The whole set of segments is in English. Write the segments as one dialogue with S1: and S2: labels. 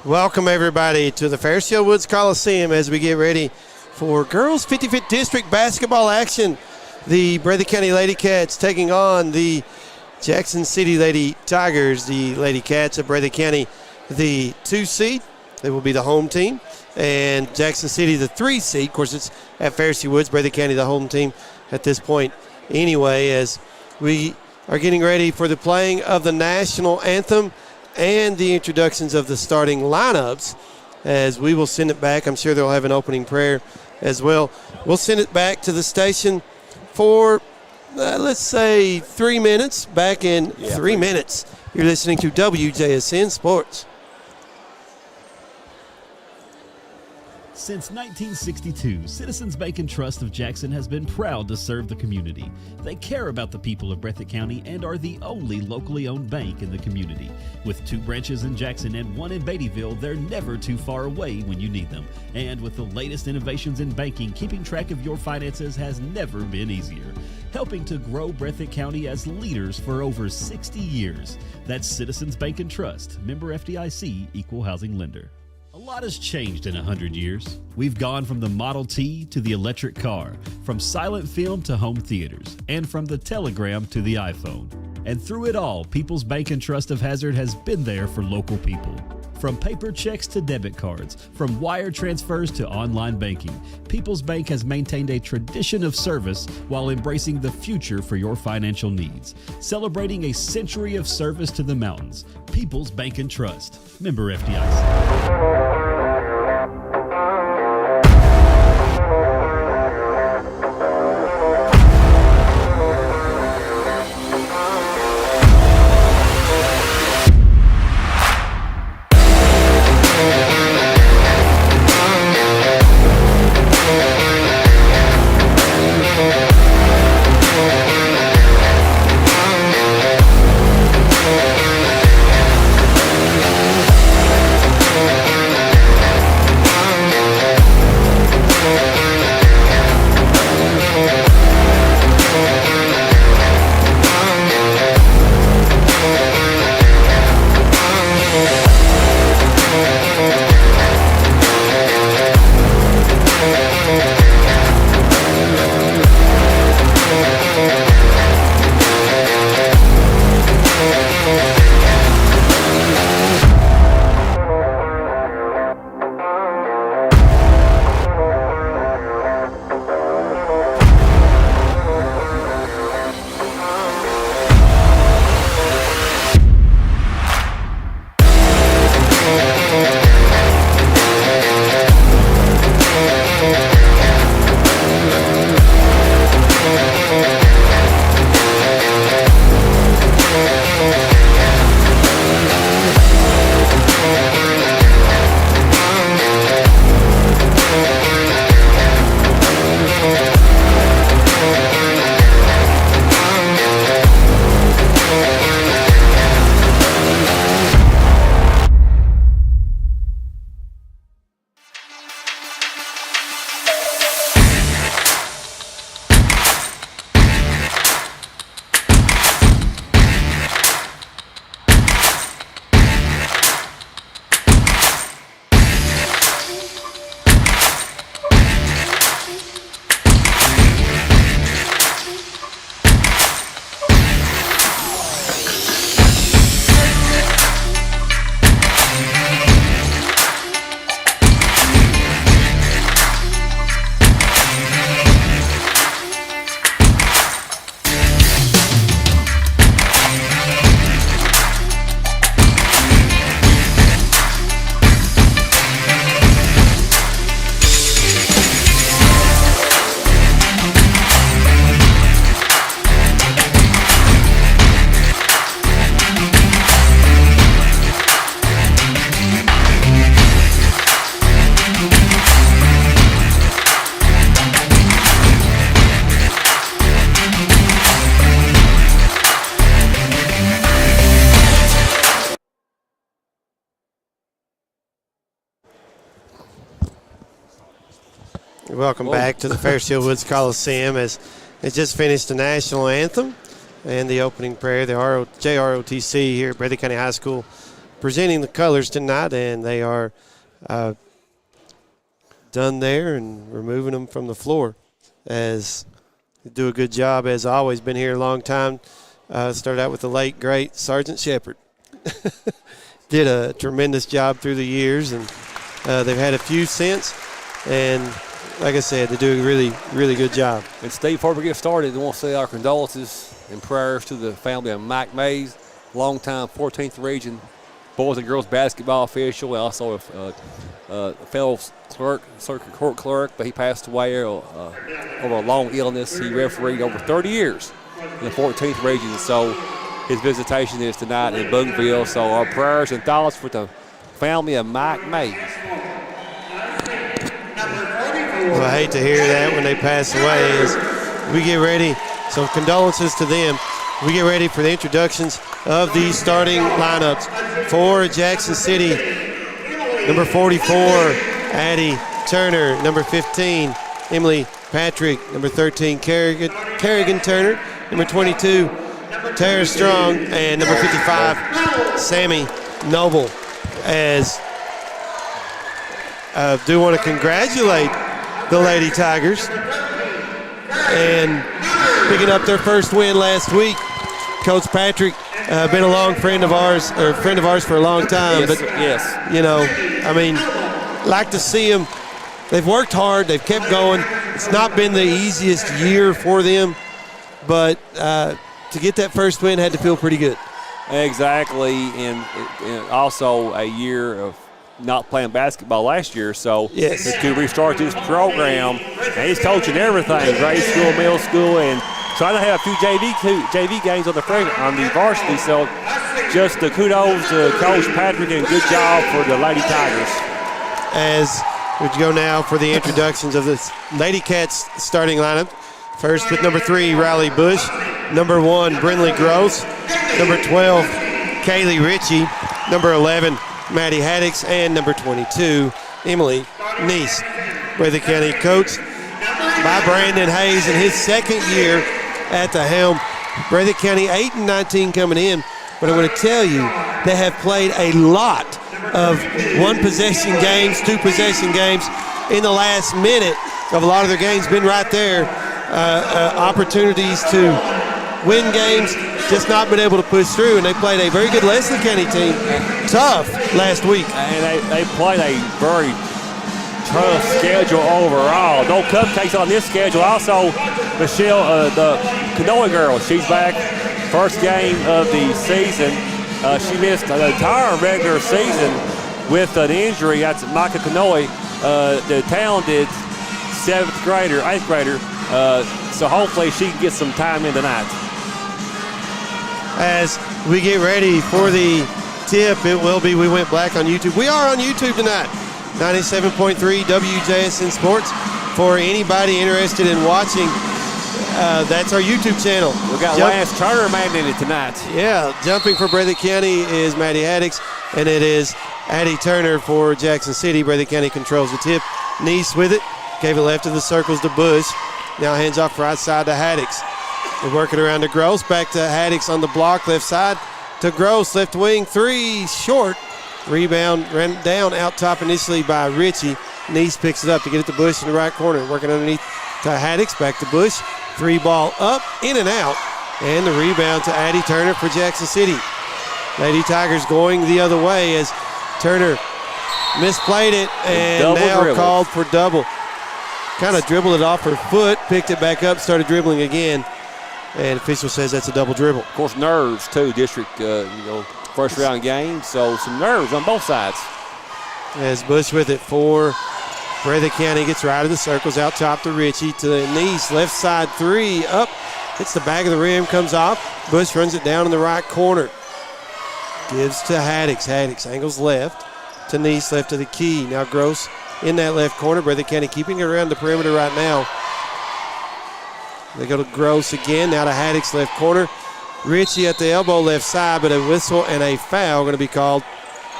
S1: Welcome, everybody, to the Fairfield Woods Coliseum as we get ready for girls 50-50 district basketball action. The Breathitt County Lady Cats taking on the Jackson City Lady Tigers. The Lady Cats of Breathitt County, the 2 seed. They will be the home team. And Jackson City, the 3 seed. Of course, it's at Fairfield Woods. Breathitt County, the home team at this point. Anyway, as we are getting ready for the playing of the national anthem and the introductions of the starting lineups, as we will send it back. I'm sure they'll have an opening prayer as well. We'll send it back to the station for, let's say, 3 minutes. Back in 3 minutes. You're listening to WJSN Sports.
S2: Since 1962, Citizens Bank and Trust of Jackson has been proud to serve the community. They care about the people of Breathitt County and are the only locally owned bank in the community. With 2 branches in Jackson and 1 in Beattyville, they're never too far away when you need them. And with the latest innovations in banking, keeping track of your finances has never been easier. Helping to grow Breathitt County as leaders for over 60 years. That's Citizens Bank and Trust, member FDIC, equal housing lender. A lot has changed in 100 years. We've gone from the Model T to the electric car, from silent film to home theaters, and from the telegram to the iPhone. And through it all, People's Bank and Trust of Hazard has been there for local people. From paper checks to debit cards, from wire transfers to online banking, People's Bank has maintained a tradition of service while embracing the future for your financial needs. Celebrating a century of service to the mountains. People's Bank and Trust, member FDIC.
S1: Welcome back to the Fairfield Woods Coliseum as it just finished the national anthem and the opening prayer. The JROTC here at Breathitt County High School presenting the colors tonight, and they are done there and removing them from the floor. As they do a good job, as always. Been here a long time. Started out with the late, great Sergeant Shepard. Did a tremendous job through the years, and they've had a few since. And like I said, they do a really, really good job.
S3: And Steve, before we get started, we want to say our condolences and prayers to the family of Mike Mays, longtime 14th Region boys and girls basketball official, and also a fellow clerk, circuit court clerk, but he passed away over a long illness. He refereed over 30 years in the 14th Region, so his visitation is tonight in Boonville. So our prayers and thoughts for the family of Mike Mays.
S1: Well, I hate to hear that when they pass away as we get ready. So condolences to them. We get ready for the introductions of the starting lineups for Jackson City. Number 44, Addie Turner. Number 15, Emily Patrick. Number 13, Kerrigan Turner. Number 22, Tara Strong. And number 55, Sammy Noble. As I do want to congratulate the Lady Tigers and picking up their first win last week. Coach Patrick, been a long friend of ours for a long time.
S3: Yes,
S1: but
S3: yes.
S1: You know, I mean, like to see them. They've worked hard. They've kept going. It's not been the easiest year for them, but to get that first win had to feel pretty good.
S3: Exactly, and also a year of not playing basketball last year, so
S1: yes,
S3: to restart this program. And he's coaching everything, grade school, middle school, and trying to have a few JV games on the varsity. So just the kudos to Coach Patrick and good job for the Lady Tigers.
S1: As we go now for the introductions of the Lady Cats starting lineup. First with number 3, Riley Bush. Number 1, Brinley Gross. Number 12, Kaylee Ritchie. Number 11, Maddie Haddix. And number 22, Emily Neese. Breathitt County coached by Brandon Hayes in his second year at the helm. Breathitt County 8-19 coming in. But I'm going to tell you, they have played a lot of one-possession games, two-possession games in the last minute of a lot of their games. Been right there. Opportunities to win games, just not been able to push through. And they played a very good Leslie County team, tough last week.
S3: And they played a very tough schedule overall. No cupcakes on this schedule. Also, Michelle, the Canoa girl, she's back. First game of the season. She missed the entire regular season with an injury. That's Micah Canoa, the talented 8th grader. So hopefully she can get some time in tonight. As
S1: we get ready for the tip, it will be We Went Black on YouTube. We are on YouTube tonight. 97.3 WJSN Sports. For anybody interested in watching, that's our YouTube channel.
S3: We got Lance Turner in it tonight.
S1: Yeah, jumping for Breathitt County is Maddie Haddix, and it is Addie Turner for Jackson City. Breathitt County controls the tip. Neese with it. Gave it left of the circles to Bush. Now hands off right side to Haddix. They're working around to Gross. Back to Haddix on the block, left side to Gross. Left wing, 3, short. Rebound ran down out top initially by Ritchie. Neese picks it up to get it to Bush in the right corner. Working underneath to Haddix. Back to Bush. 3 ball up, in and out. And the rebound to Addie Turner for Jackson City. Lady Tigers going the other way as Turner misplayed it and now dribble. Called for double. Kind of dribbled it off her foot, picked it back up, started dribbling again. And official says that's a double dribble.
S3: Of course, nerves too, district, first round game. So some nerves on both sides.
S1: As Bush with it for Breathitt County, gets right of the circles, out top to Ritchie, to the Neese, left side 3, up, hits the back of the rim, comes off. Bush runs it down in the right corner. Gives to Haddix. Haddix angles left to Neese, left to the key. Now Gross in that left corner. Breathitt County keeping it around the perimeter right now. They go to Gross again, now to Haddix, left corner. Ritchie at the elbow, left side, but a whistle and a foul going to be called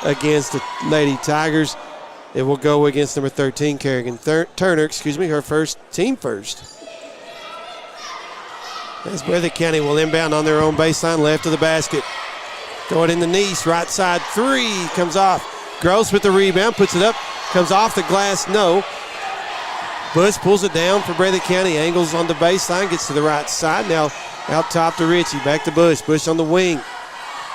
S1: against the Lady Tigers. It will go against number 13, Kerrigan Turner, her team first. As Breathitt County will inbound on their own baseline, left of the basket. Throw it in the Nice, right side three, comes off. Gross with the rebound, puts it up, comes off the glass, no. Bush pulls it down for Breathitt County, angles on the baseline, gets to the right side. Now out top to Ritchie, back to Bush. Bush on the wing,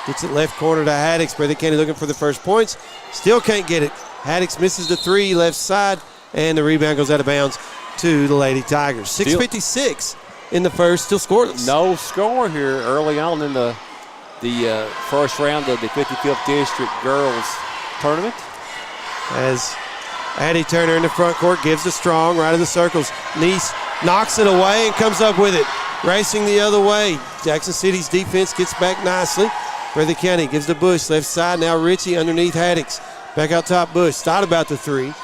S1: gets it left corner to Haddix. Breathitt County looking for the first points, still can't get it. Haddix misses the three, left side, and the rebound goes out of bounds to the Lady Tigers. 6:56 in the first, still scoreless.
S3: No score here early on in the first round of the 55th District Girls Tournament.
S1: As Addie Turner in the front court gives the strong right of the circles. Nice knocks it away and comes up with it. Racing the other way. Jackson City's defense gets back nicely. Breathitt County gives the Bush left side. Now Ritchie underneath Haddix. Back out top Bush. Thought about the three.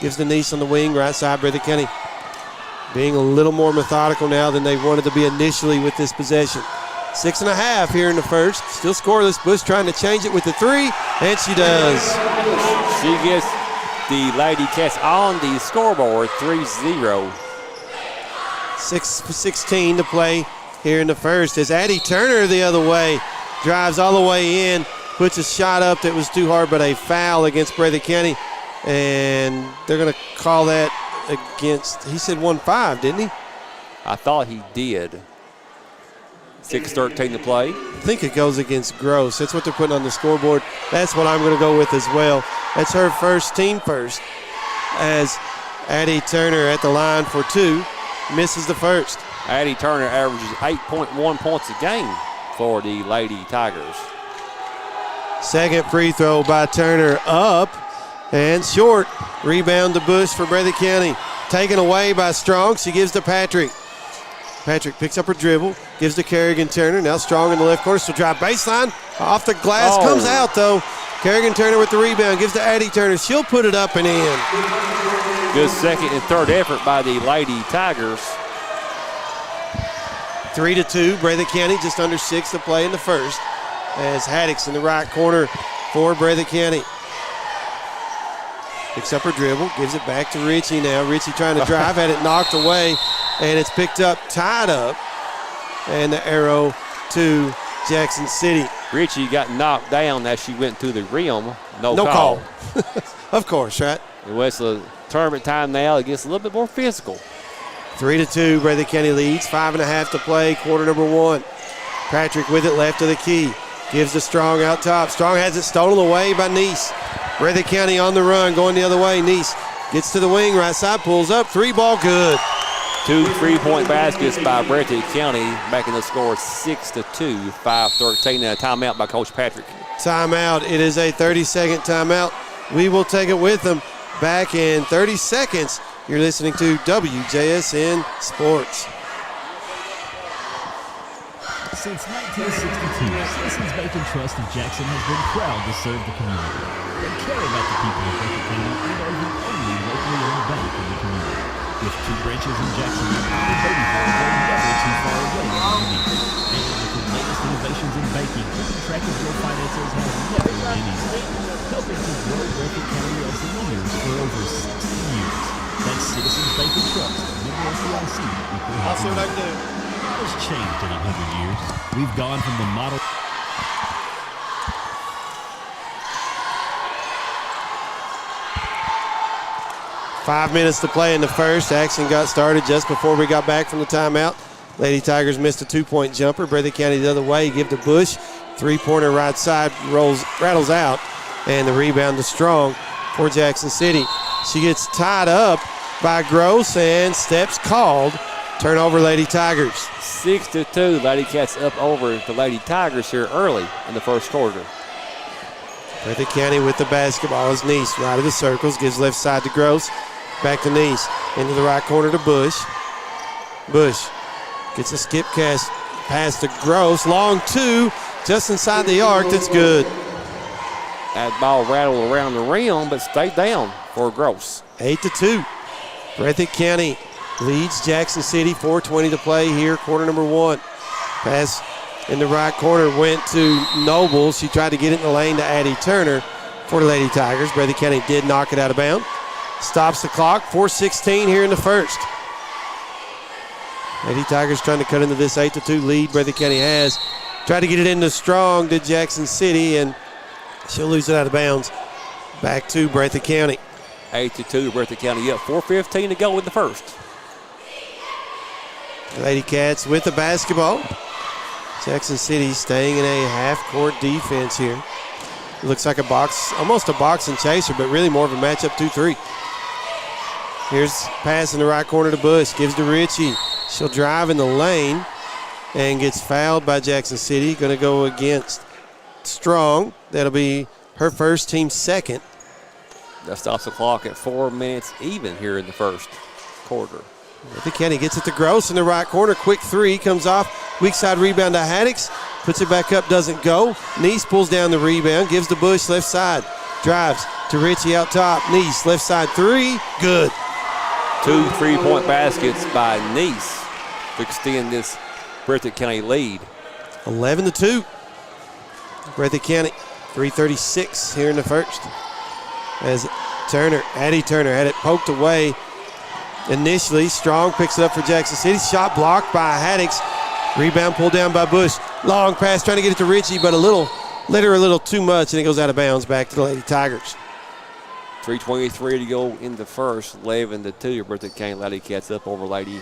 S1: Gives the Nice on the wing, right side. Breathitt County being a little more methodical now than they wanted to be initially with this possession. 6.5 here in the first. Still scoreless. Bush trying to change it with the three, and she does.
S3: She gets the Lady Cats on the scoreboard, 3-0.
S1: 6:16 to play here in the first. As Addie Turner the other way, drives all the way in, puts a shot up that was too hard, but a foul against Breathitt County. And they're going to call that against, he said 1-5, didn't he?
S3: I thought he did. 6:13 to play.
S1: I think it goes against Gross. That's what they're putting on the scoreboard. That's what I'm going to go with as well. That's her first, team first, as Addie Turner at the line for two, misses the first.
S3: Addie Turner averages 8.1 points a game for the Lady Tigers.
S1: Second free throw by Turner, up and short. Rebound to Bush for Breathitt County. Taken away by Strong. She gives to Patrick. Patrick picks up her dribble, gives to Kerrigan Turner. Now Strong in the left corner. She'll drive baseline. Off the glass.
S3: Oh.
S1: Comes out, though. Kerrigan Turner with the rebound. Gives to Addie Turner. She'll put it up and in.
S3: Good second and third effort by the Lady Tigers.
S1: 3-2. Breathitt County just under 6 to play in the first. As Haddix in the right corner for Breathitt County. Picks up her dribble, gives it back to Ritchie now. Ritchie trying to drive, had it knocked away, and it's picked up, tied up, and the arrow to Jackson City.
S3: Ritchie got knocked down as she went through the rim. No
S1: call. Of course, right?
S3: Well, it's a tournament time now. It gets a little bit more physical.
S1: 3-2, Breathitt County leads. 5.5 to play, quarter number one. Patrick with it left of the key. Gives to Strong out top. Strong has it stolen away by Nice. Breathitt County on the run, going the other way. Nice gets to the wing, right side, pulls up, three ball good.
S3: 2 3-point baskets by Breathitt County, making the score 6-2, 5:13, and a timeout by Coach Patrick.
S1: Timeout. It is a 30-second timeout. We will take it with them back in 30 seconds. You're listening to WJSN Sports.
S2: Since 1962, Citizens Bank and Trust of Jackson has been proud to serve the community. They care about the people of Breathitt County and are the only locally owned bank in the community. With 2 branches in Jackson, the 34 are never too far away from your needs. And with the latest innovations in banking, keeping track of your finances has never been easier. Helping to grow Breathitt County as leaders for over 60 years. That's Citizens Bank and Trust, member FDIC.
S1: I'll see what I can do.
S2: Has changed in 100 years. We've gone from the model.
S1: Five minutes to play in the first. Action got started just before we got back from the timeout. Lady Tigers missed a 2-point jumper. Breathitt County the other way. Give to Bush. Three-pointer right side rattles out. And the rebound to Strong for Jackson City. She gets tied up by Gross and steps called. Turnover, Lady Tigers.
S3: 6-2, Lady Cats up over the Lady Tigers here early in the first quarter.
S1: Breathitt County with the basketball is Nice. Right of the circles, gives left side to Gross. Back to Nice. Into the right corner to Bush. Bush gets a skip pass to Gross. Long two, just inside the arc. That's good.
S3: That ball rattled around the rim, but stayed down for Gross.
S1: 8-2. Breathitt County leads Jackson City. 4:20 to play here, quarter number one. Pass in the right corner went to Noble. She tried to get it in the lane to Addie Turner for the Lady Tigers. Breathitt County did knock it out of bounds. Stops the clock. 4:16 here in the first. Lady Tigers trying to cut into this 8-2 lead Breathitt County has. Tried to get it into Strong to Jackson City, and she'll lose it out of bounds. Back to Breathitt County.
S3: 8-2, Breathitt County up. 4:15 to go in the first.
S1: Lady Cats with the basketball. Jackson City staying in a half-court defense here. Looks like a box, almost a box and chaser, but really more of a matchup 2-3. Here's pass in the right corner to Bush. Gives to Ritchie. She'll drive in the lane and gets fouled by Jackson City. Going to go against Strong. That'll be her first, team second.
S3: That stops the clock at 4 minutes even here in the first quarter.
S1: Breathitt County gets it to Gross in the right corner. Quick three comes off. Weak side rebound to Haddix. Puts it back up, doesn't go. Neese pulls down the rebound. Gives to Bush left side. Drives to Ritchie out top. Neese left side three. Good.
S3: 2 3-point baskets by Neese to extend this Breathitt County lead.
S1: 11-2. Breathitt County. 3:36 here in the first. As Addie Turner had it poked away initially. Strong picks it up for Jackson City. Shot blocked by Haddix. Rebound pulled down by Bush. Long pass trying to get it to Ritchie, but let her a little too much, and it goes out of bounds back to the Lady Tigers.
S3: 3:23 to go in the first. 11-2. Breathitt County Lady Cats up over Lady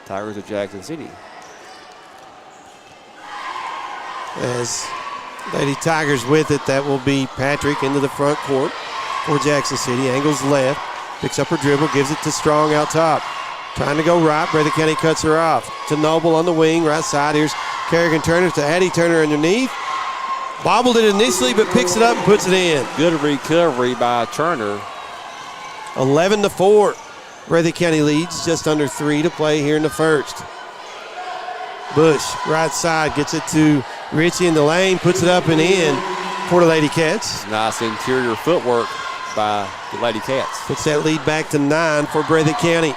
S3: Tigers of Jackson City.
S1: As Lady Tigers with it, that will be Patrick into the front court for Jackson City. Angles left, picks up her dribble, gives it to Strong out top. Trying to go right, Breathitt County cuts her off. To Noble on the wing, right side. Here's Kerrigan Turner to Addie Turner underneath. Bobbled it initially, but picks it up and puts it in.
S3: Good recovery by Turner.
S1: 11-4. Breathitt County leads, just under 3 to play here in the first. Bush, right side, gets it to Ritchie in the lane, puts it up and in for the Lady Cats.
S3: Nice interior footwork by the Lady Cats.
S1: Puts that lead back to 9 for Breathitt County.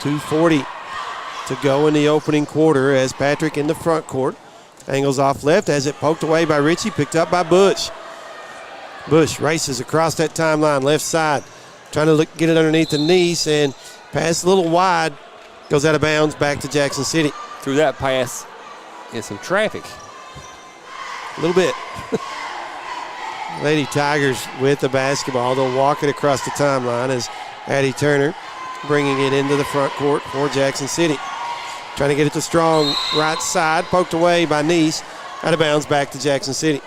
S1: 2:40 to go in the opening quarter as Patrick in the front court. Angles off left, has it poked away by Ritchie, picked up by Bush. Bush races across that timeline, left side, trying to get it underneath the Neese, and pass a little wide, goes out of bounds back to Jackson City.
S3: Through that pass in some traffic.
S1: A little bit. Lady Tigers with the basketball. They'll walk it across the timeline as Addie Turner bringing it into the front court for Jackson City. Trying to get it to Strong, right side, poked away by Neese. Out of bounds back to Jackson City.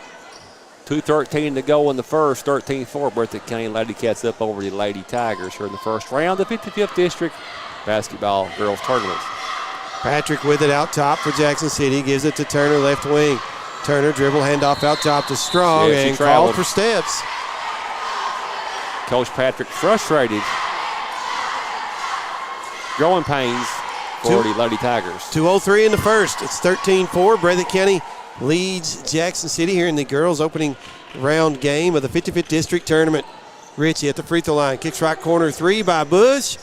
S3: 2:13 to go in the first. 13-4. Breathitt County Lady Cats up over the Lady Tigers here in the first round of the 55th District Basketball Girls Tournament.
S1: Patrick with it out top for Jackson City. Gives it to Turner, left wing. Turner dribble, handoff out top to Strong, and called for steps.
S3: Coach Patrick frustrated. Growing pains for the Lady Tigers.
S1: 2:03 in the first. It's 13-4. Breathitt County leads Jackson City here in the girls' opening round game of the 55th District Tournament. Ritchie at the free throw line. Kicks right corner three by Bush.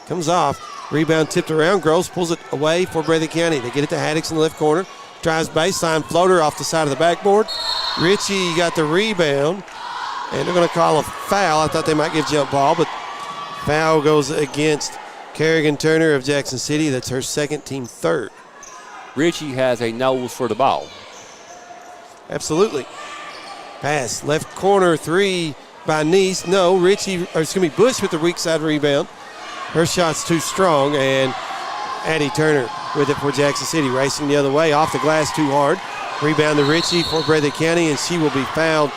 S1: Comes off. Rebound tipped around. Gross pulls it away for Breathitt County. They get it to Haddix in the left corner. Drives baseline floater off the side of the backboard. Ritchie got the rebound, and they're going to call a foul. I thought they might give jump ball, but foul goes against Kerrigan Turner of Jackson City. That's her second, team third.
S3: Ritchie has a nose for the ball.
S1: Absolutely. Pass, left corner three by Neese. No, Bush with the weak side rebound. Her shot's too strong, and Addie Turner with it for Jackson City. Racing the other way, off the glass too hard. Rebound to Ritchie for Breathitt County, and she will be fouled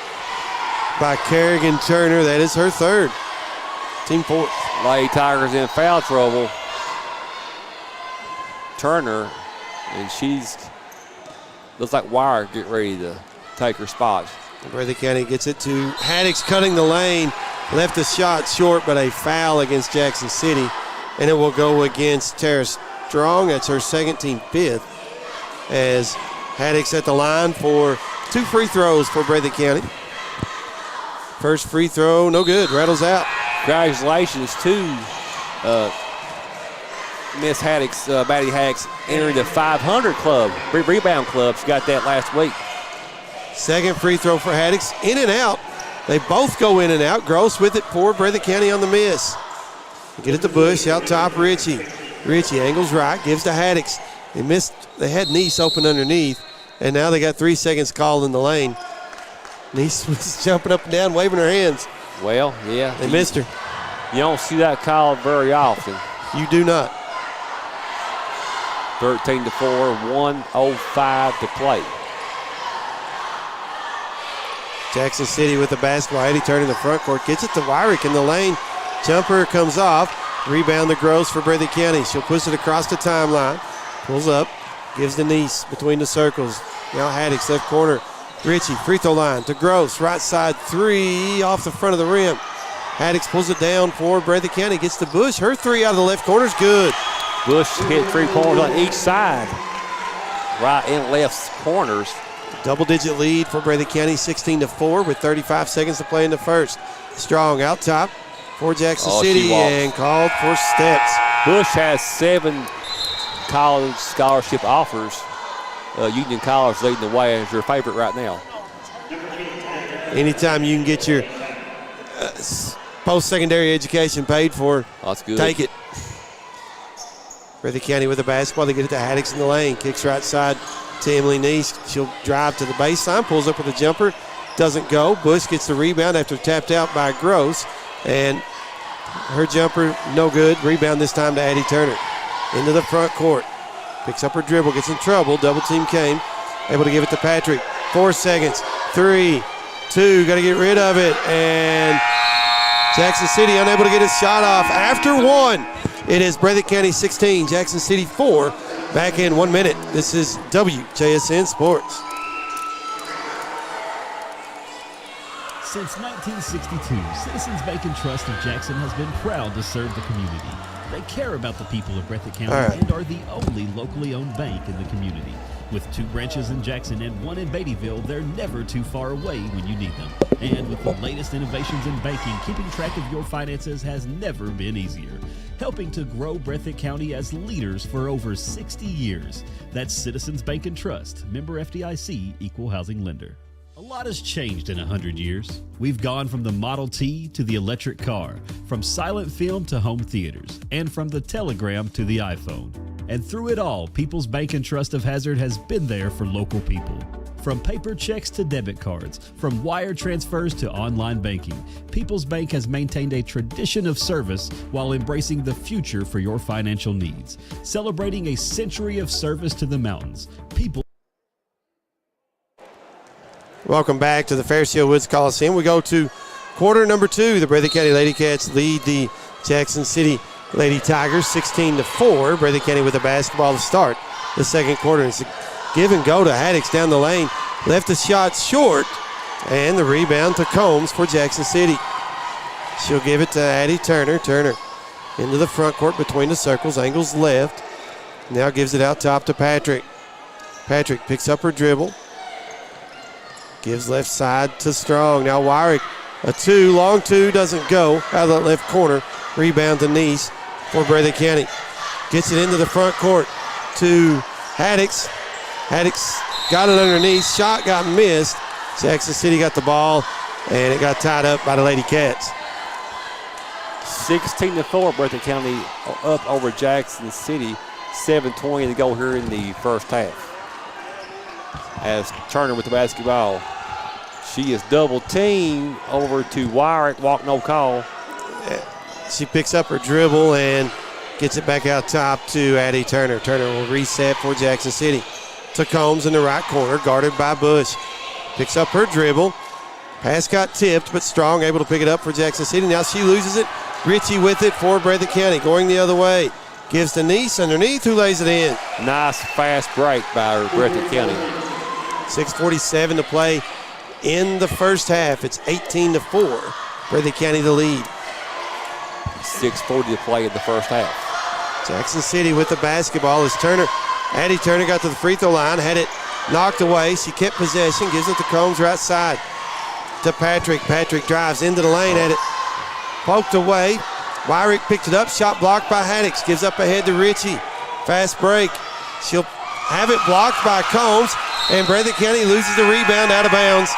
S1: by Kerrigan Turner. That is her third. Team fourth.
S3: Lady Tigers in foul trouble. Turner, and she's looks like Wire get ready to take her spot.
S1: Breathitt County gets it to Haddix, cutting the lane. Left the shot short, but a foul against Jackson City. And it will go against Tara Strong. That's her second, team fifth. As Haddix at the line for two free throws for Breathitt County. First free throw, no good, rattles out.
S3: Congratulations to Miss Haddix, Batty Haddix, entering the 500 club, rebound club. She got that last week.
S1: Second free throw for Haddix, in and out. They both go in and out. Gross with it for Breathitt County on the miss. Get it to Bush, out top Ritchie. Ritchie angles right, gives to Haddix. They had Neese open underneath, and now they got 3 seconds called in the lane. Niece was jumping up and down, waving her hands.
S3: Well, yeah.
S1: They missed her.
S3: You don't see that called very often.
S1: You do not.
S3: 13-4, 1:05 to play.
S1: Jackson City with the basketball. Eddie Turner in the front court. Gets it to Wyrick in the lane. Jumper comes off. Rebound to Gross for Breathitt County. She'll push it across the timeline. Pulls up. Gives to Niece between the circles. Now Haddix, left corner. Ritchie, free throw line to Gross. Right side three off the front of the rim. Haddix pulls it down for Breathitt County. Gets to Bush. Her three out of the left corner is good.
S3: Bush hit 3 pointers on each side. Right and left corners.
S1: Double-digit lead for Breathitt County, 16-4 with 35 seconds to play in the first. Strong out top for Jackson City and called for steps.
S3: Bush has 7 college scholarship offers. Union College leading the way as your favorite right now.
S1: Anytime you can get your post-secondary education paid for,
S3: that's good.
S1: Take it. Breathitt County with the basketball. They get it to Haddix in the lane. Kicks right side to Emily Niece. She'll drive to the baseline, pulls up with a jumper. Doesn't go. Bush gets the rebound after tapped out by Gross. And her jumper, no good. Rebound this time to Addie Turner. Into the front court. Picks up her dribble, gets in trouble. Double team came. Able to give it to Patrick. 4 seconds. 3, 2. Got to get rid of it. And Jackson City unable to get his shot off after 1. It is Breathitt County 16, Jackson City 4. Back in 1 minute. This is WJSN Sports.
S2: Since 1962, Citizens Bank and Trust of Jackson has been proud to serve the community. They care about the people of Breathitt County and are the only locally owned bank in the community. With 2 branches in Jackson and 1 in Beattyville, they're never too far away when you need them. And with the latest innovations in banking, keeping track of your finances has never been easier. Helping to grow Breathitt County as leaders for over 60 years. That's Citizens Bank and Trust, member FDIC, equal housing lender. A lot has changed in 100 years. We've gone from the Model T to the electric car, from silent film to home theaters, and from the telegram to the iPhone. And through it all, People's Bank and Trust of Hazard has been there for local people. From paper checks to debit cards, from wire transfers to online banking, People's Bank has maintained a tradition of service while embracing the future for your financial needs. Celebrating a century of service to the mountains.
S1: Welcome back to the Fairfield Woods Coliseum. We go to quarter number 2. The Breathitt County Lady Cats lead the Jackson City Lady Tigers 16-4. Breathitt County with the basketball to start the second quarter. It's a give and go to Haddix down the lane. Left the shot short, and the rebound to Combs for Jackson City. She'll give it to Addie Turner. Turner into the front court between the circles. Angles left. Now gives it out top to Patrick. Patrick picks up her dribble. Gives left side to Strong. Now Wyrick, a 2, long 2, doesn't go. Out of that left corner. Rebound to Niece for Breathitt County. Gets it into the front court to Haddix. Haddix got it underneath. Shot got missed. Jackson City got the ball, and it got tied up by the Lady Cats.
S3: 16-4, Breathitt County up over Jackson City. 7:20 to go here in the first half. As Turner with the basketball. She is double teamed over to Wyrick. Walk no call.
S1: She picks up her dribble and gets it back out top to Addie Turner. Turner will reset for Jackson City. To Combs in the right corner, guarded by Bush. Picks up her dribble. Pass got tipped, but Strong able to pick it up for Jackson City. Now she loses it. Ritchie with it for Breathitt County. Going the other way. Gives to Niece underneath, who lays it in.
S3: Nice fast break by Breathitt County.
S1: 6:47 to play in the first half. It's 18-4. Breathitt County the lead.
S3: 6:40 to play in the first half.
S1: Jackson City with the basketball is Turner. Addie Turner got to the free throw line, had it knocked away. She kept possession, gives it to Combs right side to Patrick. Patrick drives into the lane, had it poked away. Wyrick picked it up, shot blocked by Haddix. Gives up ahead to Ritchie. Fast break. She'll have it blocked by Combs, and Breathitt County loses the rebound out of bounds.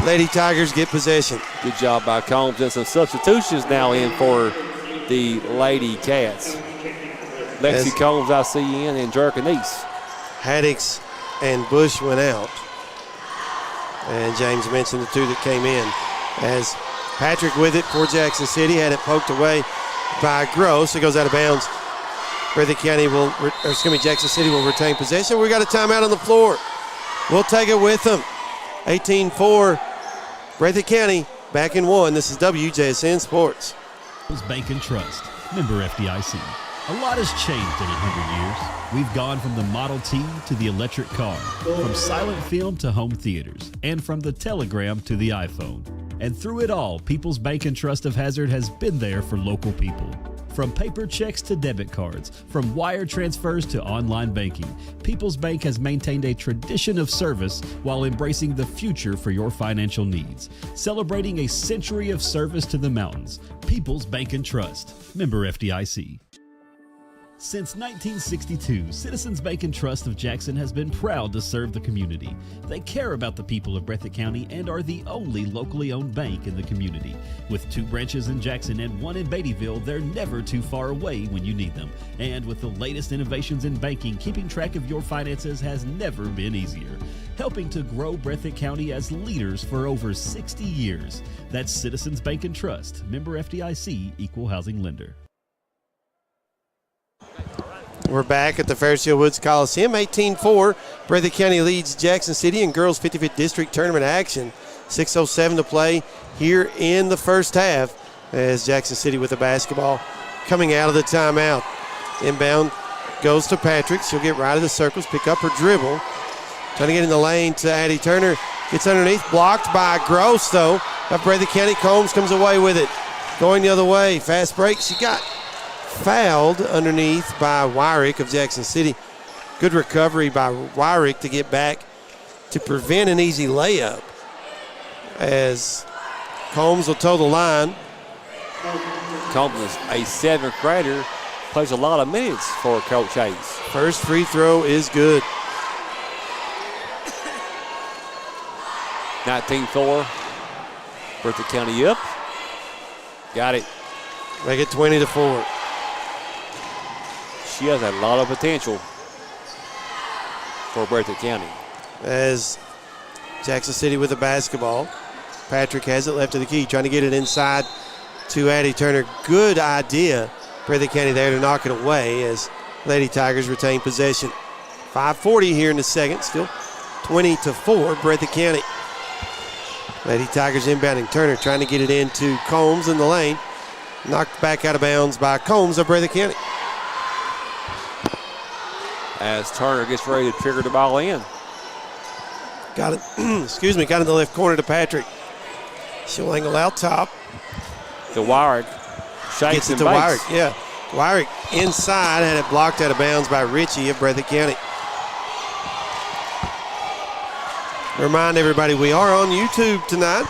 S1: Lady Tigers get possession.
S3: Good job by Combs, and some substitutions now in for the Lady Cats. Lexi Combs, I see in, and Jerka Niece.
S1: Haddix and Bush went out. And James mentioned the two that came in. As Patrick with it for Jackson City, had it poked away by Gross. It goes out of bounds. Breathitt County Jackson City will retain possession. We got a timeout on the floor. We'll take it with them. 18-4, Breathitt County back in one. This is WJSN Sports.
S2: Bank and Trust, member FDIC. A lot has changed in 100 years. We've gone from the Model T to the electric car, from silent film to home theaters, and from the telegram to the iPhone. And through it all, People's Bank and Trust of Hazard has been there for local people. From paper checks to debit cards, from wire transfers to online banking, People's Bank has maintained a tradition of service while embracing the future for your financial needs. Celebrating a century of service to the mountains. People's Bank and Trust, member FDIC. Since 1962, Citizens Bank and Trust of Jackson has been proud to serve the community. They care about the people of Breathitt County and are the only locally owned bank in the community. With 2 branches in Jackson and 1 in Beattyville, they're never too far away when you need them. And with the latest innovations in banking, keeping track of your finances has never been easier. Helping to grow Breathitt County as leaders for over 60 years. That's Citizens Bank and Trust, member FDIC, equal housing lender.
S1: We're back at the Fairfield Woods Coliseum. 18-4, Breathitt County leads Jackson City in girls 55th district tournament action. 6:07 to play here in the first half as Jackson City with the basketball coming out of the timeout. Inbound goes to Patrick. She'll get right of the circles, pick up her dribble. Trying to get in the lane to Addie Turner. Gets underneath, blocked by Gross though. Of Breathitt County, Combs comes away with it. Going the other way, fast break. She got fouled underneath by Wyrick of Jackson City. Good recovery by Wyrick to get back to prevent an easy layup as Combs will toe the line.
S3: Combs is a 7th grader, plays a lot of minutes for Coach Hayes.
S1: First free throw is good.
S3: 19-4, Breathitt County up. Got it.
S1: Make it 20-4.
S3: She has a lot of potential for Breathitt County.
S1: As Jackson City with the basketball. Patrick has it left of the key, trying to get it inside to Addie Turner. Good idea. Breathitt County there to knock it away as Lady Tigers retain possession. 5:40 here in the second, still 20-4, Breathitt County. Lady Tigers inbounding. Turner trying to get it into Combs in the lane. Knocked back out of bounds by Combs of Breathitt County.
S3: As Turner gets ready to trigger the ball in.
S1: Got it, got in the left corner to Patrick. She'll angle out top.
S3: The Wyrick shakes
S1: Gets it
S3: and
S1: to
S3: bakes.
S1: Wyrick, yeah. Wyrick inside, had it blocked out of bounds by Ritchie of Breathitt County. Remind everybody, we are on YouTube tonight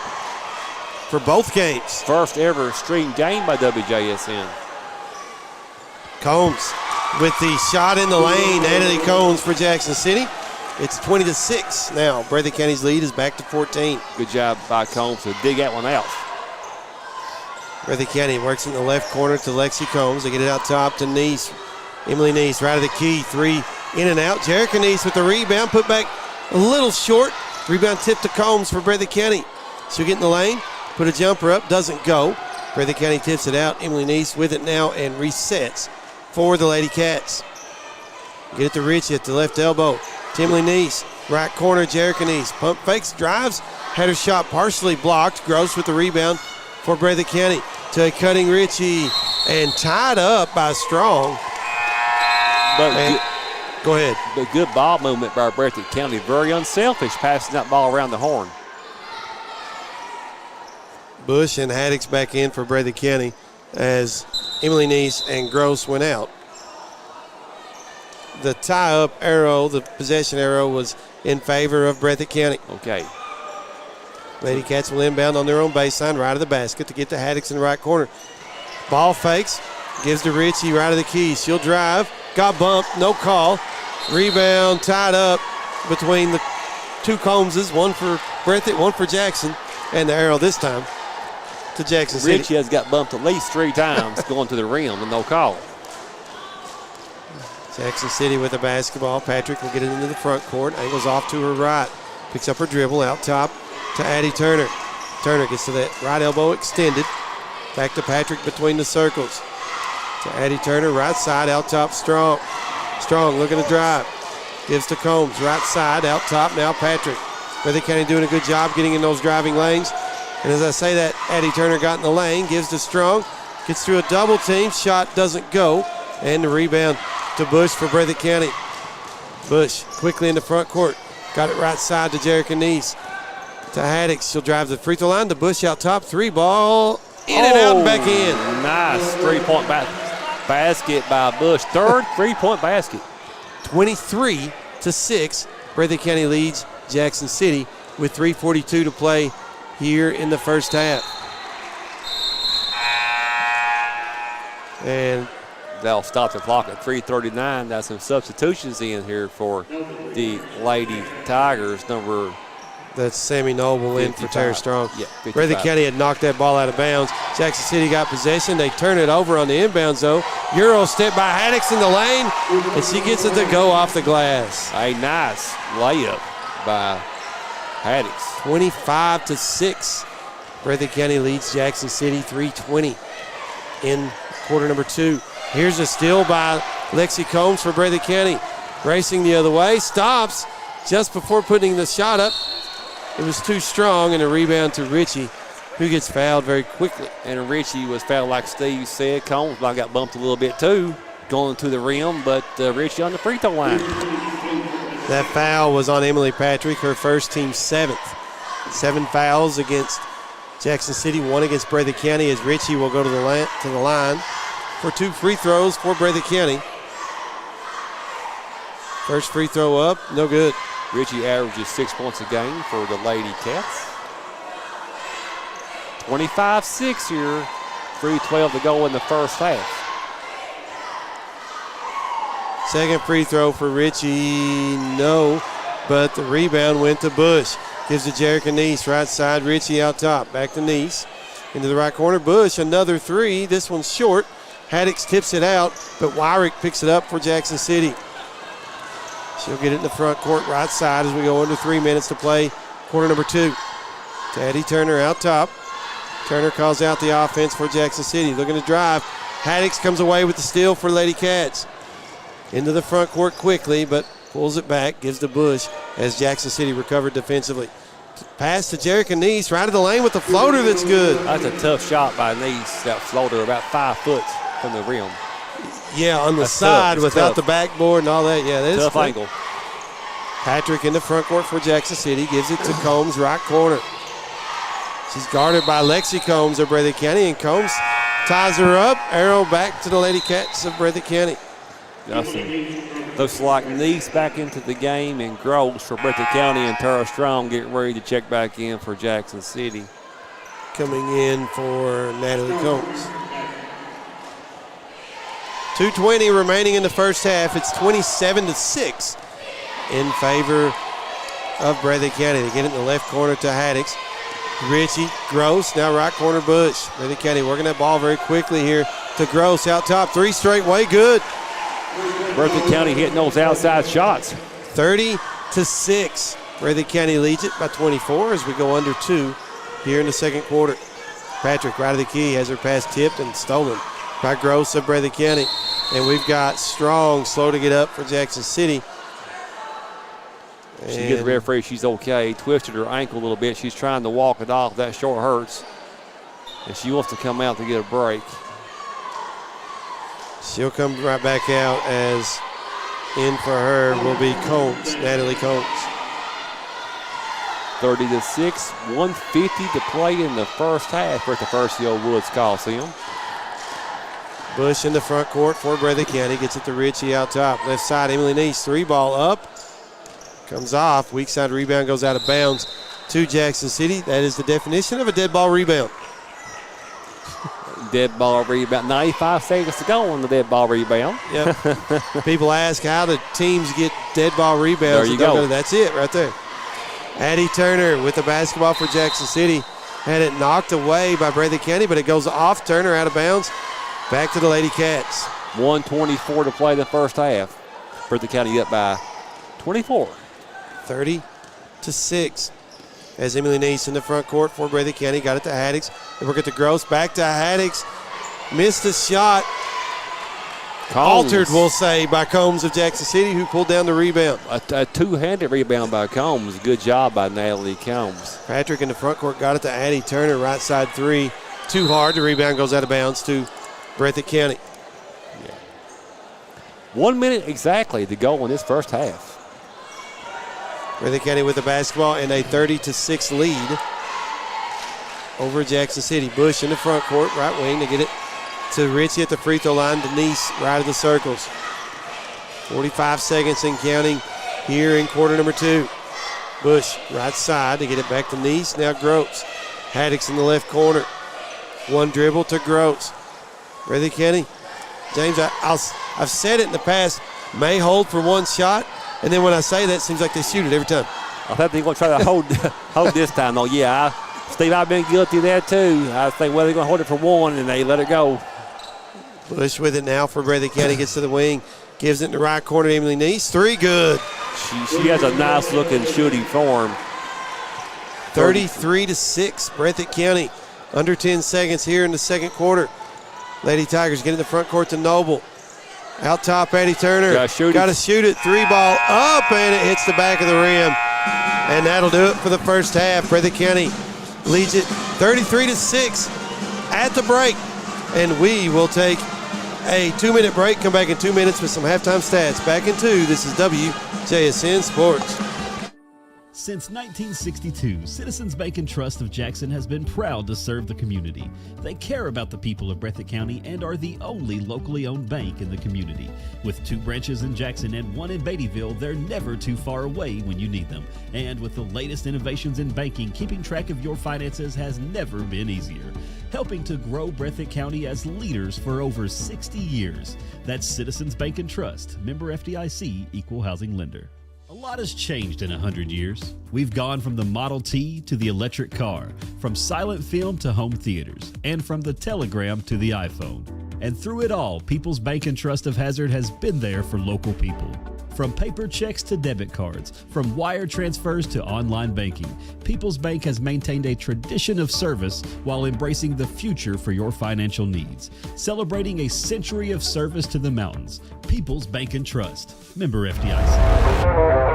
S1: for both games.
S3: First ever stream game by WJSN.
S1: Combs with the shot in the lane. Natalie Combs for Jackson City. It's 20-6 now. Breathitt County's lead is back to 14.
S3: Good job by Combs to dig that one out.
S1: Breathitt County works in the left corner to Lexi Combs. They get it out top to Neese. Emily Neese right of the key. 3 in and out. Jerica Neese with the rebound. Put back a little short. Rebound tip to Combs for Breathitt County. She'll get in the lane. Put a jumper up. Doesn't go. Breathitt County tips it out. Emily Neese with it now and resets for the Lady Cats. Get it to Ritchie at the left elbow. Emily Neese, right corner, Jerica Neese. Pump fakes, drives, had her shot partially blocked. Gross with the rebound for Breathitt County to a cutting Ritchie and tied up by Strong. Go ahead.
S3: But good ball movement by Breathitt County. Very unselfish passing that ball around the horn.
S1: Bush and Haddix back in for Breathitt County as Emily Neese and Gross went out. The tie-up arrow, the possession arrow, was in favor of Breathitt County.
S3: Okay.
S1: Lady Cats will inbound on their own baseline, right of the basket to get to Haddix in the right corner. Ball fakes, gives to Ritchie, right of the key. She'll drive, got bumped, no call. Rebound tied up between the two Combses, one for Breathitt, one for Jackson, and the arrow this time to Jackson City.
S3: Ritchie has got bumped at least 3 times going to the rim and no call.
S1: Jackson City with the basketball. Patrick will get it into the front court. Angles off to her right. Picks up her dribble out top to Addie Turner. Turner gets to that right elbow extended. Back to Patrick between the circles. To Addie Turner, right side, out top, Strong. Strong looking to drive. Gives to Combs, right side, out top, now Patrick. Breathitt County doing a good job getting in those driving lanes. And as I say that, Addie Turner got in the lane, gives to Strong. Gets through a double team, shot doesn't go. And the rebound to Bush for Breathitt County. Bush quickly in the front court. Got it right side to Jerica Neese. To Haddix, she'll drive the free throw line. To Bush out top, three ball. In and out and back in.
S3: Nice three-point basket by Bush. Third three-point basket.
S1: 23-6. Breathitt County leads Jackson City with 3:42 to play here in the first half. And
S3: they'll stop the clock at 3:39. That's some substitutions in here for the Lady Tigers.
S1: That's Sammy Noble 55. In for Terry Strong.
S3: Yeah,
S1: Breathitt County had knocked that ball out of bounds. Jackson City got possession. They turn it over on the inbounds, though. Euro step by Haddix in the lane, and she gets it to go off the glass.
S3: A nice layup by Haddix.
S1: 25-6. Breathitt County leads Jackson City 3:20 in quarter number 2. Here's a steal by Lexi Combs for Breathitt County. Racing the other way, stops just before putting the shot up. It was too strong, and a rebound to Richie, who gets fouled very quickly.
S3: And Richie was fouled, like Steve said. Combs got bumped a little bit too, going to the rim, but Richie on the free throw line.
S1: That foul was on Emily Patrick, her first team 7th. 7 fouls against Jackson City, 1 against Breathitt County, as Richie will go to the line for 2 free throws for Breathitt County. First free throw up, no good.
S3: Richie averages 6 points a game for the Lady Cats. 25-6 here, 3:12 to go in the first half.
S1: Second free throw for Richie, no, but the rebound went to Bush. Gives to Jerica Neese, right side, Richie out top. Back to Neese, into the right corner, Bush, another 3. This one's short. Haddix tips it out, but Wyrick picks it up for Jackson City. She'll get it in the front court, right side, as we go under 3 minutes to play quarter number 2. To Addie Turner out top. Turner calls out the offense for Jackson City. Looking to drive. Haddix comes away with the steal for Lady Cats. Into the front court quickly, but pulls it back, gives to Bush as Jackson City recovered defensively. Pass to Jerica Neese, right of the lane with the floater that's good.
S3: That's a tough shot by Neese, that floater, about 5 foot from the rim.
S1: Yeah, on the side without the backboard and all that. Yeah, that is
S3: tough angle.
S1: Patrick in the front court for Jackson City, gives it to Combs, right corner. She's guarded by Lexi Combs of Breathitt County, and Combs ties her up. Arrow back to the Lady Cats of Breathitt County.
S3: Looks like Neese back into the game, and Gross for Breathitt County, and Tara Strong getting ready to check back in for Jackson City.
S1: Coming in for Natalie Combs. 2:20 remaining in the first half. It's 27-6 in favor of Breathitt County. They get it in the left corner to Haddix. Richie, Gross, now right corner Bush. Breathitt County working that ball very quickly here to Gross out top. 3 straight way good.
S3: Breathitt County hitting those outside shots.
S1: 30-6. Breathitt County leads it by 24 as we go under 2 here in the second quarter. Patrick right of the key has her pass tipped and stolen by Gross of Breathitt County. And we've got Strong slow to get up for Jackson City.
S3: She gets the referee, she's okay. Twisted her ankle a little bit. She's trying to walk it off. That sure hurts. And she wants to come out to get a break.
S1: She'll come right back out, as in for her will be Combs, Natalie Combs.
S3: 30-6, 150 to play in the first half at the First Hill Woods Coliseum.
S1: Bush in the front court for Breathitt County. Gets it to Richie out top. Left side, Emily Neese. 3 ball up. Comes off. Weak side rebound goes out of bounds to Jackson City. That is the definition of a dead ball rebound.
S3: Dead ball rebound. 95 seconds to go on the dead ball rebound.
S1: Yep. People ask how do teams get dead ball rebounds.
S3: There you go.
S1: That's it right there. Addie Turner with the basketball for Jackson City. Had it knocked away by Breathitt County, but it goes off Turner out of bounds. Back to the Lady Cats.
S3: 1:24 to play the first half. Breathitt County up by 24.
S1: 30-6. As Emily Neese in the front court for Breathitt County. Got it to Haddix. They work it to Gross. Back to Haddix. Missed a shot.
S3: Combs.
S1: Altered, we'll say, by Combs of Jackson City, who pulled down the rebound.
S3: A two-handed rebound by Combs. Good job by Natalie Combs.
S1: Patrick in the front court got it to Addie Turner. Right side three. Too hard. The rebound goes out of bounds to Breathitt County.
S3: 1 minute exactly to go in this first half.
S1: Breathitt County with the basketball and a 30-6 lead over Jackson City. Bush in the front court, right wing. They get it to Ritchie at the free throw line. Denise right of the circles. 45 seconds and counting here in quarter number 2. Bush right side to get it back to Neese. Now Groats. Haddix in the left corner. One dribble to Groats. Breathitt County. James, I've said it in the past, may hold for one shot, and then when I say that, it seems like they shoot it every time.
S3: I think they're going to try to hold this time, though. Yeah, Steve, I've been guilty of that, too. I think, well, they're going to hold it for one, and they let it go.
S1: Bush with it now for Breathitt County. Gets to the wing. Gives it in the right corner to Emily Neese. 3 good.
S3: She has a nice-looking shooting form.
S1: 33-6, Breathitt County. Under 10 seconds here in the second quarter. Lady Tigers get in the front court to Noble. Out top, Addie Turner. Got to shoot it. 3 ball up, and it hits the back of the rim. And that'll do it for the first half. Breathitt County leads it 33-6 at the break. And we will take a 2-minute break. Come back in 2 minutes with some halftime stats. Back in 2. This is WJSN Sports.
S2: Since 1962, Citizens Bank and Trust of Jackson has been proud to serve the community. They care about the people of Breathitt County and are the only locally owned bank in the community. With 2 branches in Jackson and 1 in Beattyville, they're never too far away when you need them. And with the latest innovations in banking, keeping track of your finances has never been easier. Helping to grow Breathitt County as leaders for over 60 years. That's Citizens Bank and Trust, member FDIC, equal housing lender. A lot has changed in 100 years. We've gone from the Model T to the electric car, from silent film to home theaters, and from the telegram to the iPhone. And through it all, People's Bank and Trust of Hazard has been there for local people. From paper checks to debit cards, from wire transfers to online banking, People's Bank has maintained a tradition of service while embracing the future for your financial needs. Celebrating a century of service to the mountains. People's Bank and Trust, member FDIC.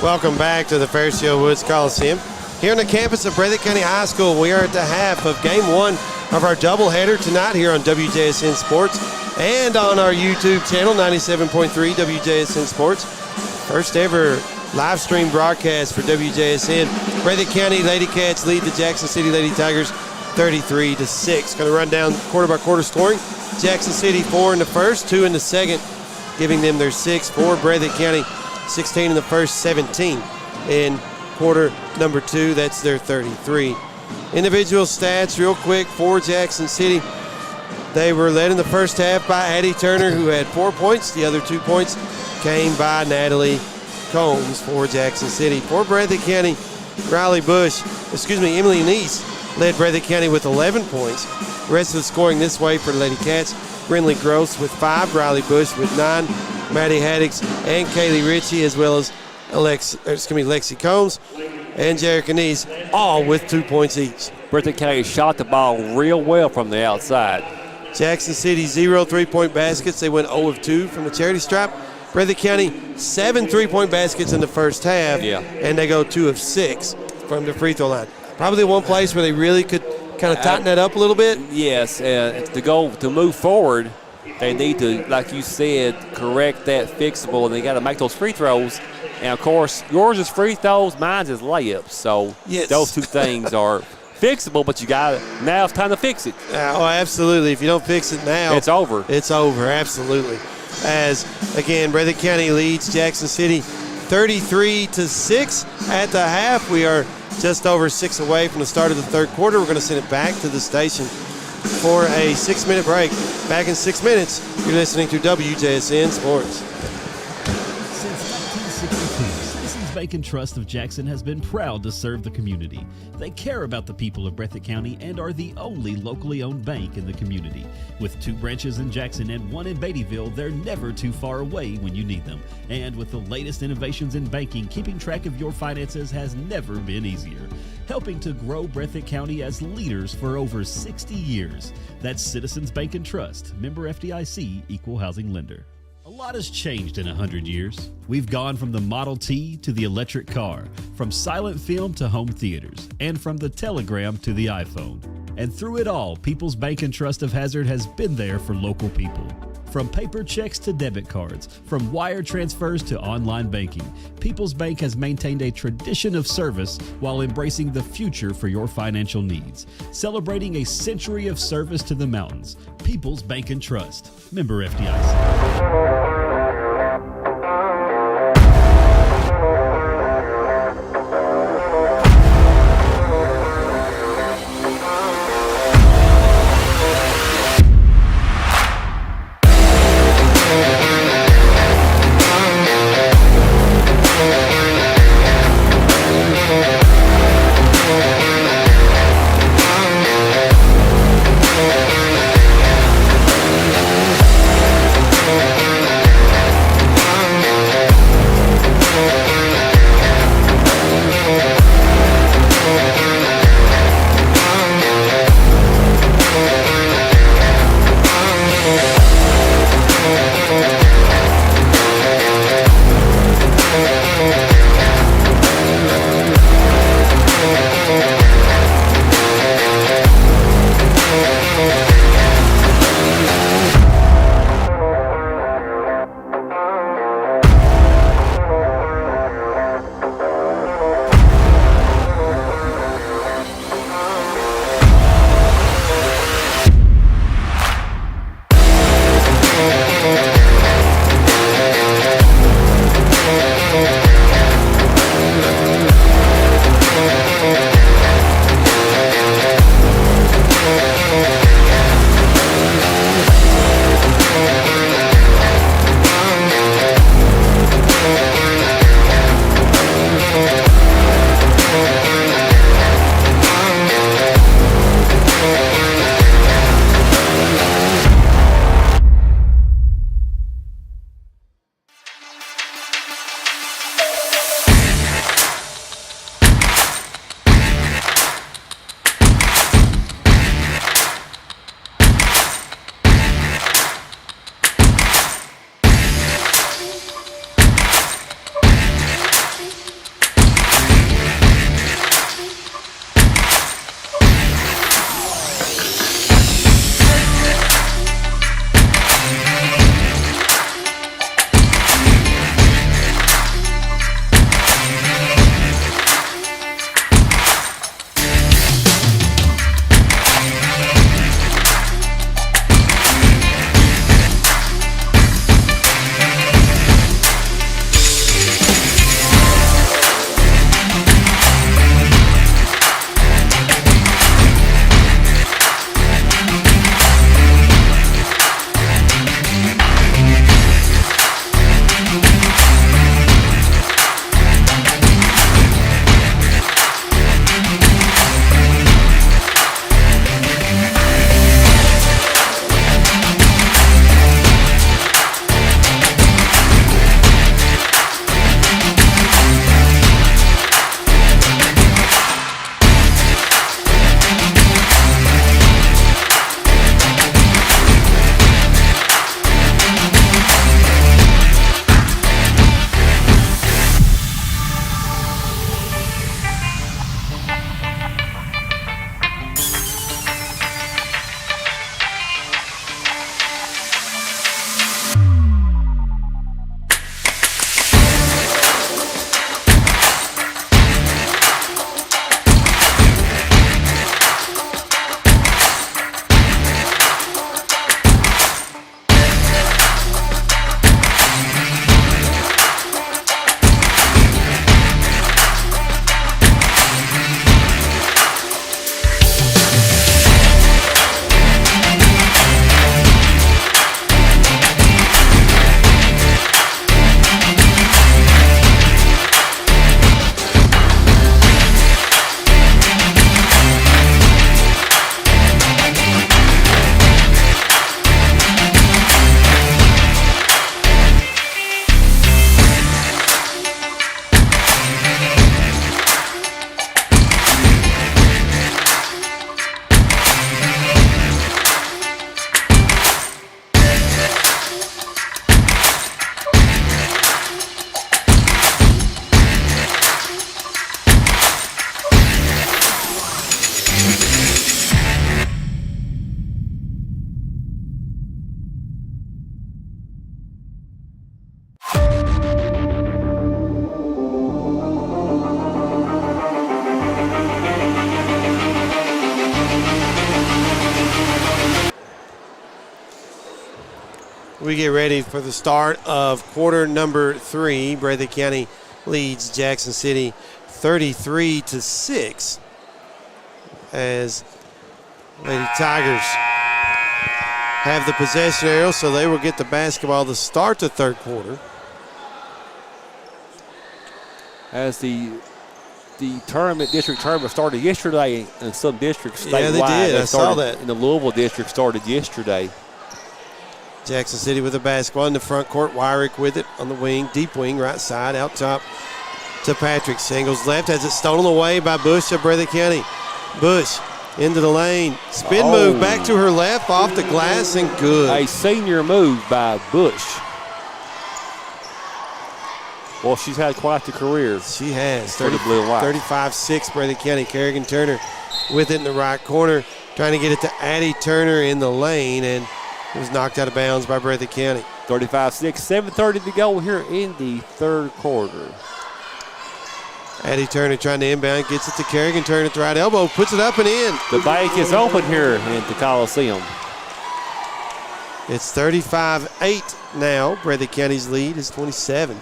S1: Welcome back to the Fairfield Woods Coliseum. Here on the campus of Breathitt County High School, we are at the half of Game 1 of our doubleheader tonight here on WJSN Sports and on our YouTube channel, 97.3 WJSN Sports. First ever live stream broadcast for WJSN. Breathitt County Lady Cats lead the Jackson City Lady Tigers 33-6. Going to run down quarter by quarter scoring. Jackson City 4 in the first, 2 in the second, giving them their 6. For Breathitt County, 16 in the first, 17 in quarter number 2. That's their 33. Individual stats real quick for Jackson City. They were led in the first half by Addie Turner, who had 4 points. The other 2 points came by Natalie Combs for Jackson City. For Breathitt County, Emily Neese led Breathitt County with 11 points. The rest of the scoring this way for the Lady Cats. Brindley Gross with 5, Riley Bush with 9, Maddie Haddix and Kaylee Ritchie, as well as Lexi Combs and Jerica Neese, all with 2 points each.
S3: Breathitt County shot the ball real well from the outside.
S1: Jackson City 0 3-point baskets. They went 0 of 2 from the charity stripe. Breathitt County 7 3-point baskets in the first half, and they go 2 of 6 from the free throw line. Probably one place where they really could kind of tighten that up a little bit.
S3: Yes, to move forward, they need to, like you said, correct that fixable, and they got to make those free throws. And of course, yours is free throws, mine's is layups. So those two things are fixable, but now it's time to fix it.
S1: Oh, absolutely. If you don't fix it now,
S3: it's over.
S1: It's over, absolutely. As, again, Breathitt County leads Jackson City 33-6 at the half. We are just over 6 away from the start of the third quarter. We're going to send it back to the station for a 6-minute break. Back in 6 minutes, you're listening to WJSN Sports.
S2: Since 1962, Citizens Bank and Trust of Jackson has been proud to serve the community. They care about the people of Breathitt County and are the only locally owned bank in the community. With 2 branches in Jackson and 1 in Beattyville, they're never too far away when you need them. And with the latest innovations in banking, keeping track of your finances has never been easier. Helping to grow Breathitt County as leaders for over 60 years. That's Citizens Bank and Trust, member FDIC, equal housing lender. A lot has changed in 100 years. We've gone from the Model T to the electric car, from silent film to home theaters, and from the telegram to the iPhone. And through it all, People's Bank and Trust of Hazard has been there for local people. From paper checks to debit cards, from wire transfers to online banking, People's Bank has maintained a tradition of service while embracing the future for your financial needs. Celebrating a century of service to the mountains. People's Bank and Trust, member FDIC.
S1: we get ready for the start of quarter number 3. Breathitt County leads Jackson City 33-6 as Lady Tigers have the possession arrow, so they will get the basketball to start the third quarter.
S3: As the district tournament started yesterday in some districts statewide.
S1: Yeah, they did. I saw that.
S3: In the Louisville district started yesterday.
S1: Jackson City with the basketball in the front court. Wyrick with it on the wing, deep wing, right side, out top to Patrick. Singles left, has it stolen away by Bush of Breathitt County. Bush into the lane. Spin move back to her left, off the glass, and good.
S3: A senior move by Bush. Well, she's had quite the career.
S1: She has.
S3: For the blue and white.
S1: 35-6 Breathitt County. Kerrigan Turner with it in the right corner, trying to get it to Addie Turner in the lane, and it was knocked out of bounds by Breathitt County.
S3: 35-6, 7:30 to go here in the third quarter.
S1: Addie Turner trying to inbound, gets it to Kerrigan Turner at the right elbow, puts it up and in.
S3: The bank is open here at the Coliseum.
S1: It's 35-8 now. Breathitt County's lead is 27.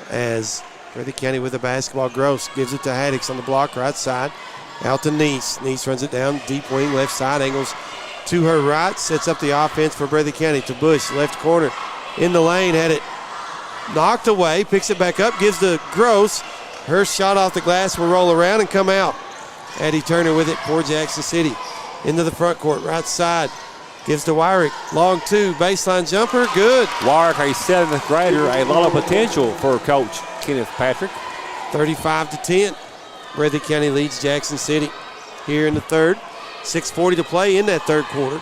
S1: As Breathitt County with the basketball, Gross gives it to Haddix on the block right side. Out to Neese. Neese runs it down, deep wing, left side, angles to her right, sets up the offense for Breathitt County to Bush, left corner, in the lane, had it knocked away, picks it back up, gives to Gross. Her shot off the glass will roll around and come out. Addie Turner with it for Jackson City. Into the front court, right side, gives to Wyrick, long two, baseline jumper, good.
S3: Wyrick, a 7th grader, a lot of potential for Coach Kenneth Patrick.
S1: 35-10. Breathitt County leads Jackson City here in the third. 6:40 to play in that third quarter.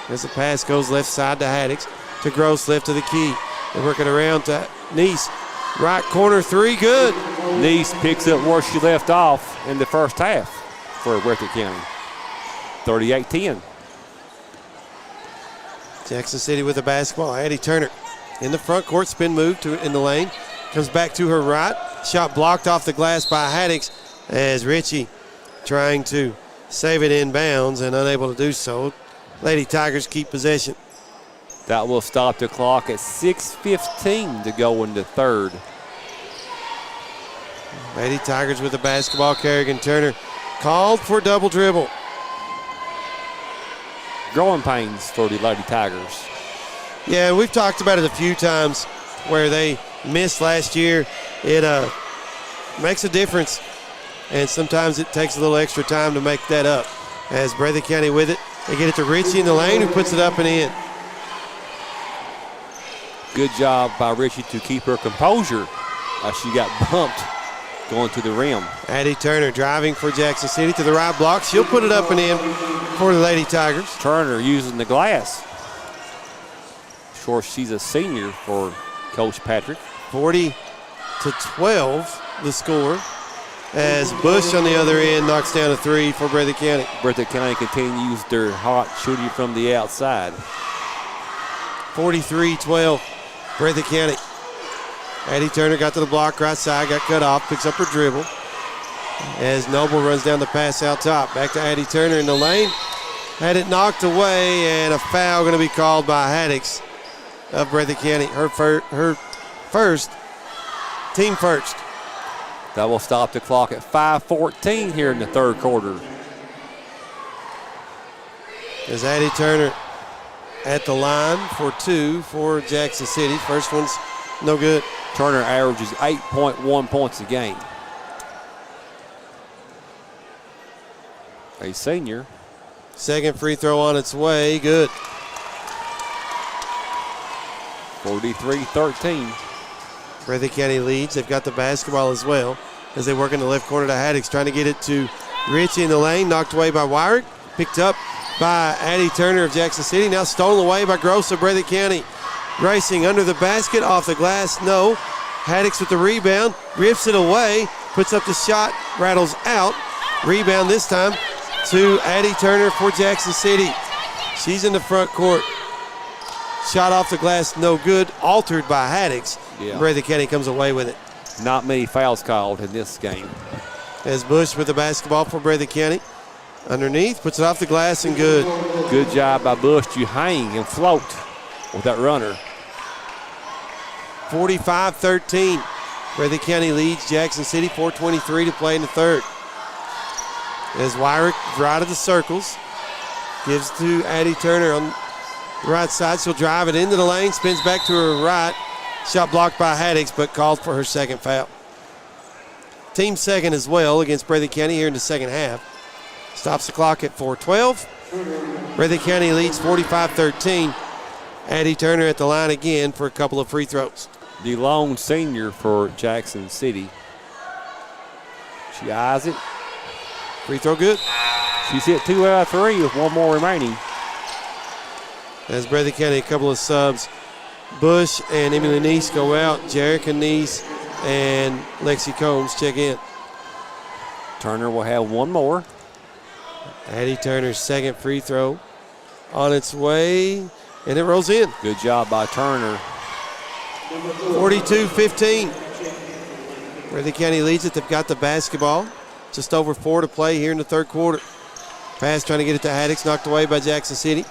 S1: As the pass goes left side to Haddix, to Gross, left to the key. They're working around to Neese. Right corner three, good.
S3: Neese picks up where she left off in the first half for Breathitt County. 38-10.
S1: Jackson City with the basketball. Addie Turner in the front court, spin move to in the lane. Comes back to her right. Shot blocked off the glass by Haddix as Ritchie trying to save it inbounds and unable to do so. Lady Tigers keep possession.
S3: That will stop the clock at 6:15 to go in the third.
S1: Lady Tigers with the basketball. Kerrigan Turner called for double dribble.
S3: Growing pains for the Lady Tigers.
S1: Yeah, we've talked about it a few times where they missed last year. It makes a difference, and sometimes it takes a little extra time to make that up. As Breathitt County with it, they get it to Ritchie in the lane, who puts it up and in.
S3: Good job by Ritchie to keep her composure as she got bumped going to the rim.
S1: Addie Turner driving for Jackson City to the right block. She'll put it up and in for the Lady Tigers.
S3: Turner using the glass. Sure, she's a senior for Coach Patrick.
S1: 40-12 the score, as Bush on the other end knocks down a three for Breathitt County.
S3: Breathitt County continues their hot shooting from the outside.
S1: 43-12 Breathitt County. Addie Turner got to the block right side, got cut off, picks up her dribble. As Noble runs down the pass out top. Back to Addie Turner in the lane. Had it knocked away, and a foul going to be called by Haddix of Breathitt County. Her first, team first.
S3: That will stop the clock at 5:14 here in the third quarter.
S1: As Addie Turner at the line for two for Jackson City. First one's no good.
S3: Turner averages 8.1 points a game. A senior.
S1: Second free throw on its way, good.
S3: 43-13.
S1: Breathitt County leads. They've got the basketball as well as they work in the left corner to Haddix, trying to get it to Ritchie in the lane, knocked away by Wyrick, picked up by Addie Turner of Jackson City, now stolen away by Gross of Breathitt County. Racing under the basket, off the glass, no. Haddix with the rebound, rips it away, puts up the shot, rattles out. Rebound this time to Addie Turner for Jackson City. She's in the front court. Shot off the glass, no good, altered by Haddix.
S3: Yeah.
S1: Breathitt County comes away with it.
S3: Not many fouls called in this game.
S1: As Bush with the basketball for Breathitt County. Underneath, puts it off the glass and good.
S3: Good job by Bush to hang and float with that runner.
S1: 45-13. Breathitt County leads Jackson City. 4:23 to play in the third. As Wyrick right of the circles. Gives to Addie Turner on the right side. She'll drive it into the lane. Spins back to her right. Shot blocked by Haddix, but called for her second foul. Team second as well against Breathitt County here in the second half. Stops the clock at 4:12. Breathitt County leads 45-13. Addie Turner at the line again for a couple of free throws.
S3: The lone senior for Jackson City. She eyes it.
S1: Free throw good.
S3: She's hit 2 out of 3 with 1 more remaining.
S1: As Breathitt County, a couple of subs. Bush and Emily Neese go out. Jerica Neese and Lexi Combs check in.
S3: Turner will have 1 more.
S1: Addie Turner's second free throw on its way, and it rolls in.
S3: Good job by Turner.
S1: 42-15. Breathitt County leads it. They've got the basketball. Just over 4 to play here in the third quarter. Pass trying to get it to Haddix, knocked away by Jackson City.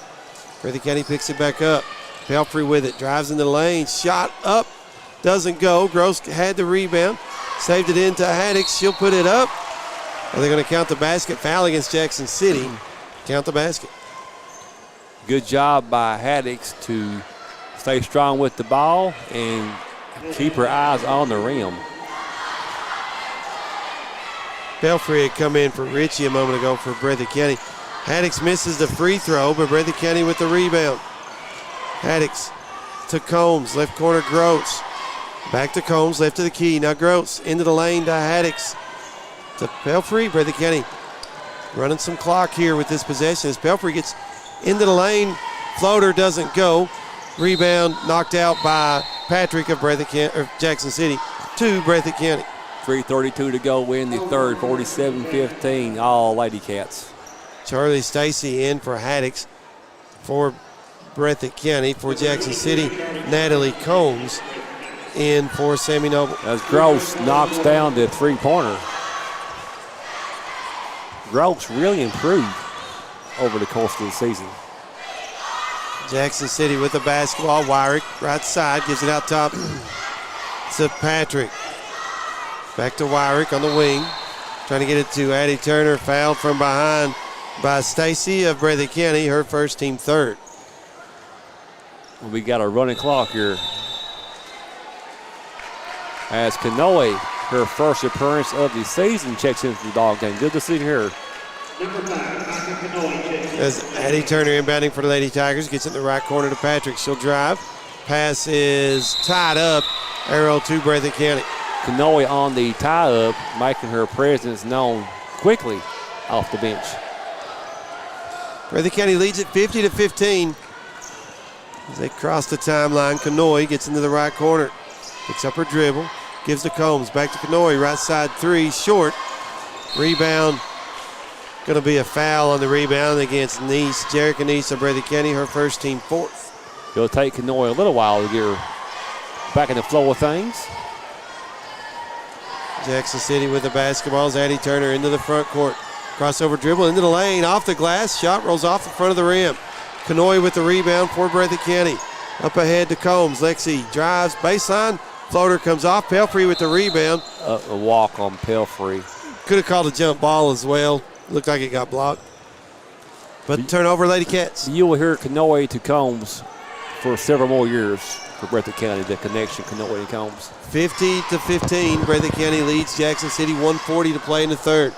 S1: Breathitt County picks it back up. Pelfrey with it, drives in the lane, shot up, doesn't go. Gross had the rebound, saved it into Haddix. She'll put it up. Are they going to count the basket? Foul against Jackson City. Count the basket.
S3: Good job by Haddix to stay strong with the ball and keep her eyes on the rim.
S1: Pelfrey had come in for Ritchie a moment ago for Breathitt County. Haddix misses the free throw, but Breathitt County with the rebound. Haddix to Combs, left corner Gross. Back to Combs, left to the key. Now Gross into the lane to Haddix. To Pelfrey. Breathitt County running some clock here with this possession as Pelfrey gets into the lane. Floater doesn't go. Rebound knocked out by Patrick of Jackson City to Breathitt County.
S3: 3:32 to go in the third, 47-15, all Lady Cats.
S1: Charlie Stacy in for Haddix. For Breathitt County, for Jackson City, Natalie Combs in for Sammy Noble.
S3: As Gross knocks down the three-pointer. Gross really improved over the course of the season.
S1: Jackson City with the basketball. Wyrick, right side, gives it out top to Patrick. Back to Wyrick on the wing. Trying to get it to Addie Turner. Fouled from behind by Stacy of Breathitt County, her first team third.
S3: We got a running clock here. As Kanoe, her first appearance of the season, checks in for the Dog game. Good to see her.
S1: As Addie Turner inbounding for the Lady Tigers, gets it in the right corner to Patrick. She'll drive. Pass is tied up. Arrow to Breathitt County.
S3: Kanoe on the tie-up, making her presence known quickly off the bench.
S1: Breathitt County leads it 50-15. As they cross the timeline, Kanoe gets into the right corner. Picks up her dribble. Gives to Combs. Back to Kanoe. Right side three. Short. Rebound. Going to be a foul on the rebound against Neese. Jerica Neese of Breathitt County, her first team fourth.
S3: It'll take Kanoe a little while to get her back in the flow of things.
S1: Jackson City with the basketball. Addie Turner into the front court. Crossover dribble into the lane. Off the glass. Shot rolls off the front of the rim. Kanoe with the rebound for Breathitt County. Up ahead to Combs. Lexi drives. Baseline. Floater comes off. Pelfrey with the rebound.
S3: A walk on Pelfrey.
S1: Could have called a jump ball as well. Looked like it got blocked. But turnover, Lady Cats.
S3: You will hear Kanoe to Combs for several more years for Breathitt County, the connection Kanoe and Combs.
S1: 50-15. Breathitt County leads Jackson City. 1:40 to play in the third.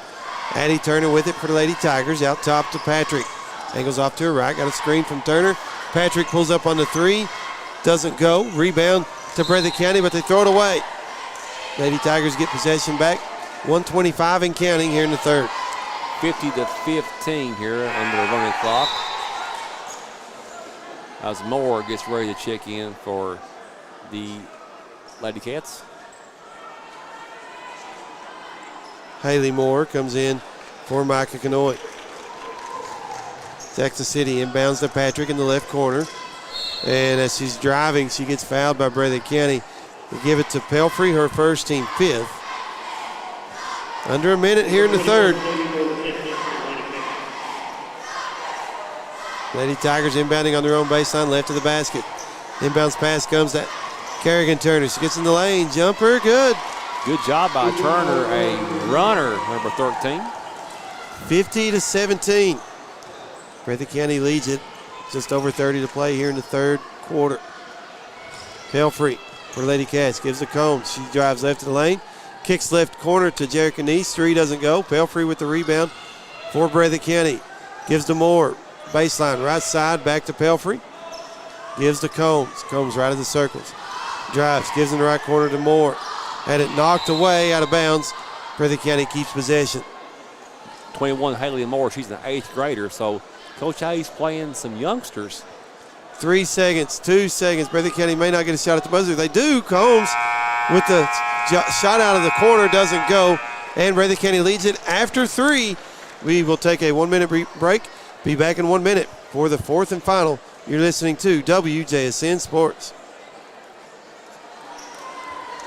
S1: Addie Turner with it for the Lady Tigers. Out top to Patrick. Angles off to her right. Got a screen from Turner. Patrick pulls up on the three. Doesn't go. Rebound to Breathitt County, but they throw it away. Lady Tigers get possession back. 1:25 and counting here in the third.
S3: 50-15 here under the running clock. As Moore gets ready to check in for the Lady Cats.
S1: Haley Moore comes in for Micah Kanoe. Jackson City inbounds to Patrick in the left corner. And as she's driving, she gets fouled by Breathitt County. We give it to Pelfrey, her first team fifth. Under a minute here in the third. Lady Tigers inbounding on their own baseline, left of the basket. Inbounds pass comes to Kerrigan Turner. She gets in the lane. Jumper, good.
S3: Good job by Turner, a runner, number 13.
S1: 50-17. Breathitt County leads it. Just over 30 to play here in the third quarter. Pelfrey for Lady Cats. Gives to Combs. She drives left of the lane. Kicks left corner to Jerica Neese. Three doesn't go. Pelfrey with the rebound for Breathitt County. Gives to Moore. Baseline right side. Back to Pelfrey. Gives to Combs. Combs right of the circles. Drives. Gives in the right corner to Moore. Had it knocked away out of bounds. Breathitt County keeps possession.
S3: 21, Haley Moore. She's an 8th grader, so Coach Hayes playing some youngsters.
S1: 3 seconds, 2 seconds. Breathitt County may not get a shot at the buzzer. They do. Combs with the shot out of the corner doesn't go. And Breathitt County leads it after 3. We will take a 1-minute break. Be back in 1 minute for the fourth and final. You're listening to WJSN Sports.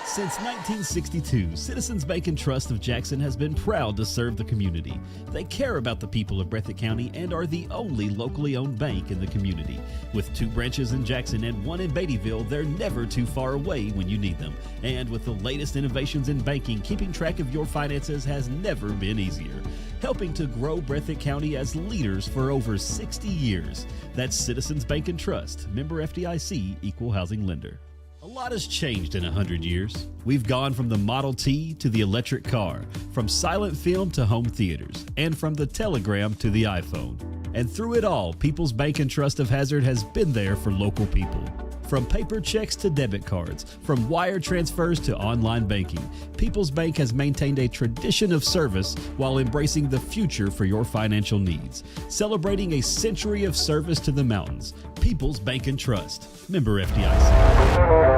S2: Since 1962, Citizens Bank and Trust of Jackson has been proud to serve the community. They care about the people of Breathitt County and are the only locally owned bank in the community. With 2 branches in Jackson and 1 in Beattyville, they're never too far away when you need them. And with the latest innovations in banking, keeping track of your finances has never been easier. Helping to grow Breathitt County as leaders for over 60 years. That's Citizens Bank and Trust, member FDIC, equal housing lender. A lot has changed in 100 years. We've gone from the Model T to the electric car, from silent film to home theaters, and from the telegram to the iPhone. And through it all, People's Bank and Trust of Hazard has been there for local people. From paper checks to debit cards, from wire transfers to online banking, People's Bank has maintained a tradition of service while embracing the future for your financial needs. Celebrating a century of service to the mountains. People's Bank and Trust, member FDIC.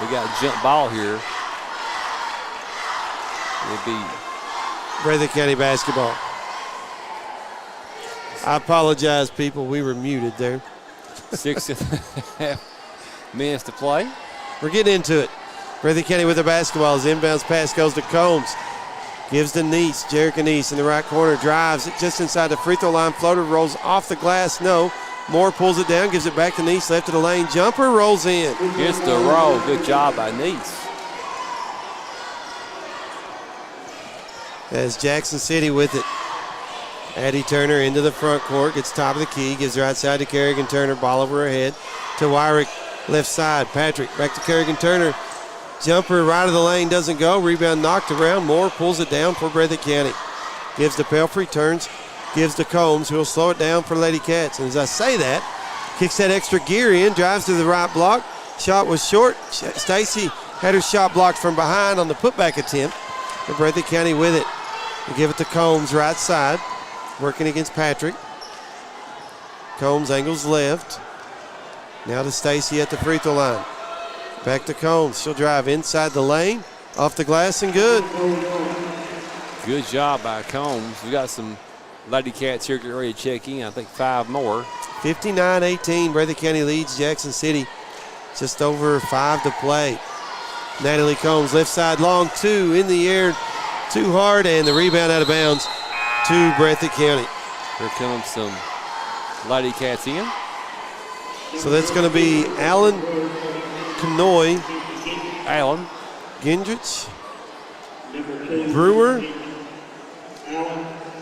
S3: We got a jump ball here. It'll be
S1: Breathitt County basketball. I apologize, people. We were muted there.
S3: 6.5 minutes to play.
S1: We're getting into it. Breathitt County with the basketball. His inbounds pass goes to Combs. Gives to Neese. Jerica Neese in the right corner. Drives it just inside the free throw line. Floater rolls off the glass. No. Moore pulls it down. Gives it back to Neese. Left of the lane. Jumper rolls in.
S3: Gets the roll. Good job by Neese.
S1: As Jackson City with it. Addie Turner into the front court. Gets top of the key. Gives right side to Kerrigan Turner. Ball over her head to Wyrick. Left side. Patrick back to Kerrigan Turner. Jumper right of the lane doesn't go. Rebound knocked around. Moore pulls it down for Breathitt County. Gives to Pelfrey, turns, gives to Combs, who'll slow it down for Lady Cats. And as I say that, kicks that extra gear in, drives to the right block. Shot was short. Stacy had her shot blocked from behind on the putback attempt. And Breathitt County with it. They give it to Combs, right side, working against Patrick. Combs angles left. Now to Stacy at the free throw line. Back to Combs. She'll drive inside the lane, off the glass and good.
S3: Good job by Combs. We got some Lady Cats here getting ready to check in. I think 5 more.
S1: 59-18, Breathitt County leads Jackson City. Just over 5 to play. Natalie Combs, left side long, 2 in the air, too hard, and the rebound out of bounds to Breathitt County.
S3: Here comes some Lady Cats in.
S1: So that's going to be Allen, Kanoy,
S3: Allen,
S1: Gendrich, Brewer.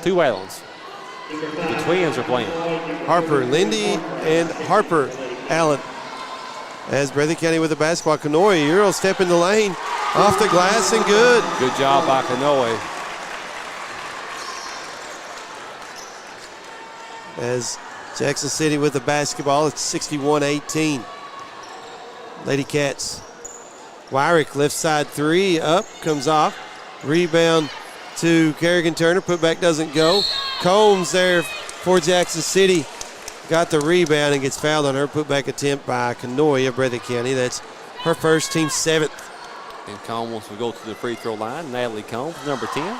S3: 2 Allens. The twins are playing.
S1: Harper, Lindy, and Harper, Allen. As Breathitt County with the basketball. Kanoy, Euro step in the lane, off the glass and good.
S3: Good job by Kanoy.
S1: As Jackson City with the basketball, it's 61-18. Lady Cats. Wyrick, left side 3, up, comes off. Rebound to Kerrigan Turner, putback doesn't go. Combs there for Jackson City. Got the rebound and gets fouled on her putback attempt by Kanoy of Breathitt County. That's her first, team 7th.
S3: And Combs will go to the free throw line. Natalie Combs, number 10.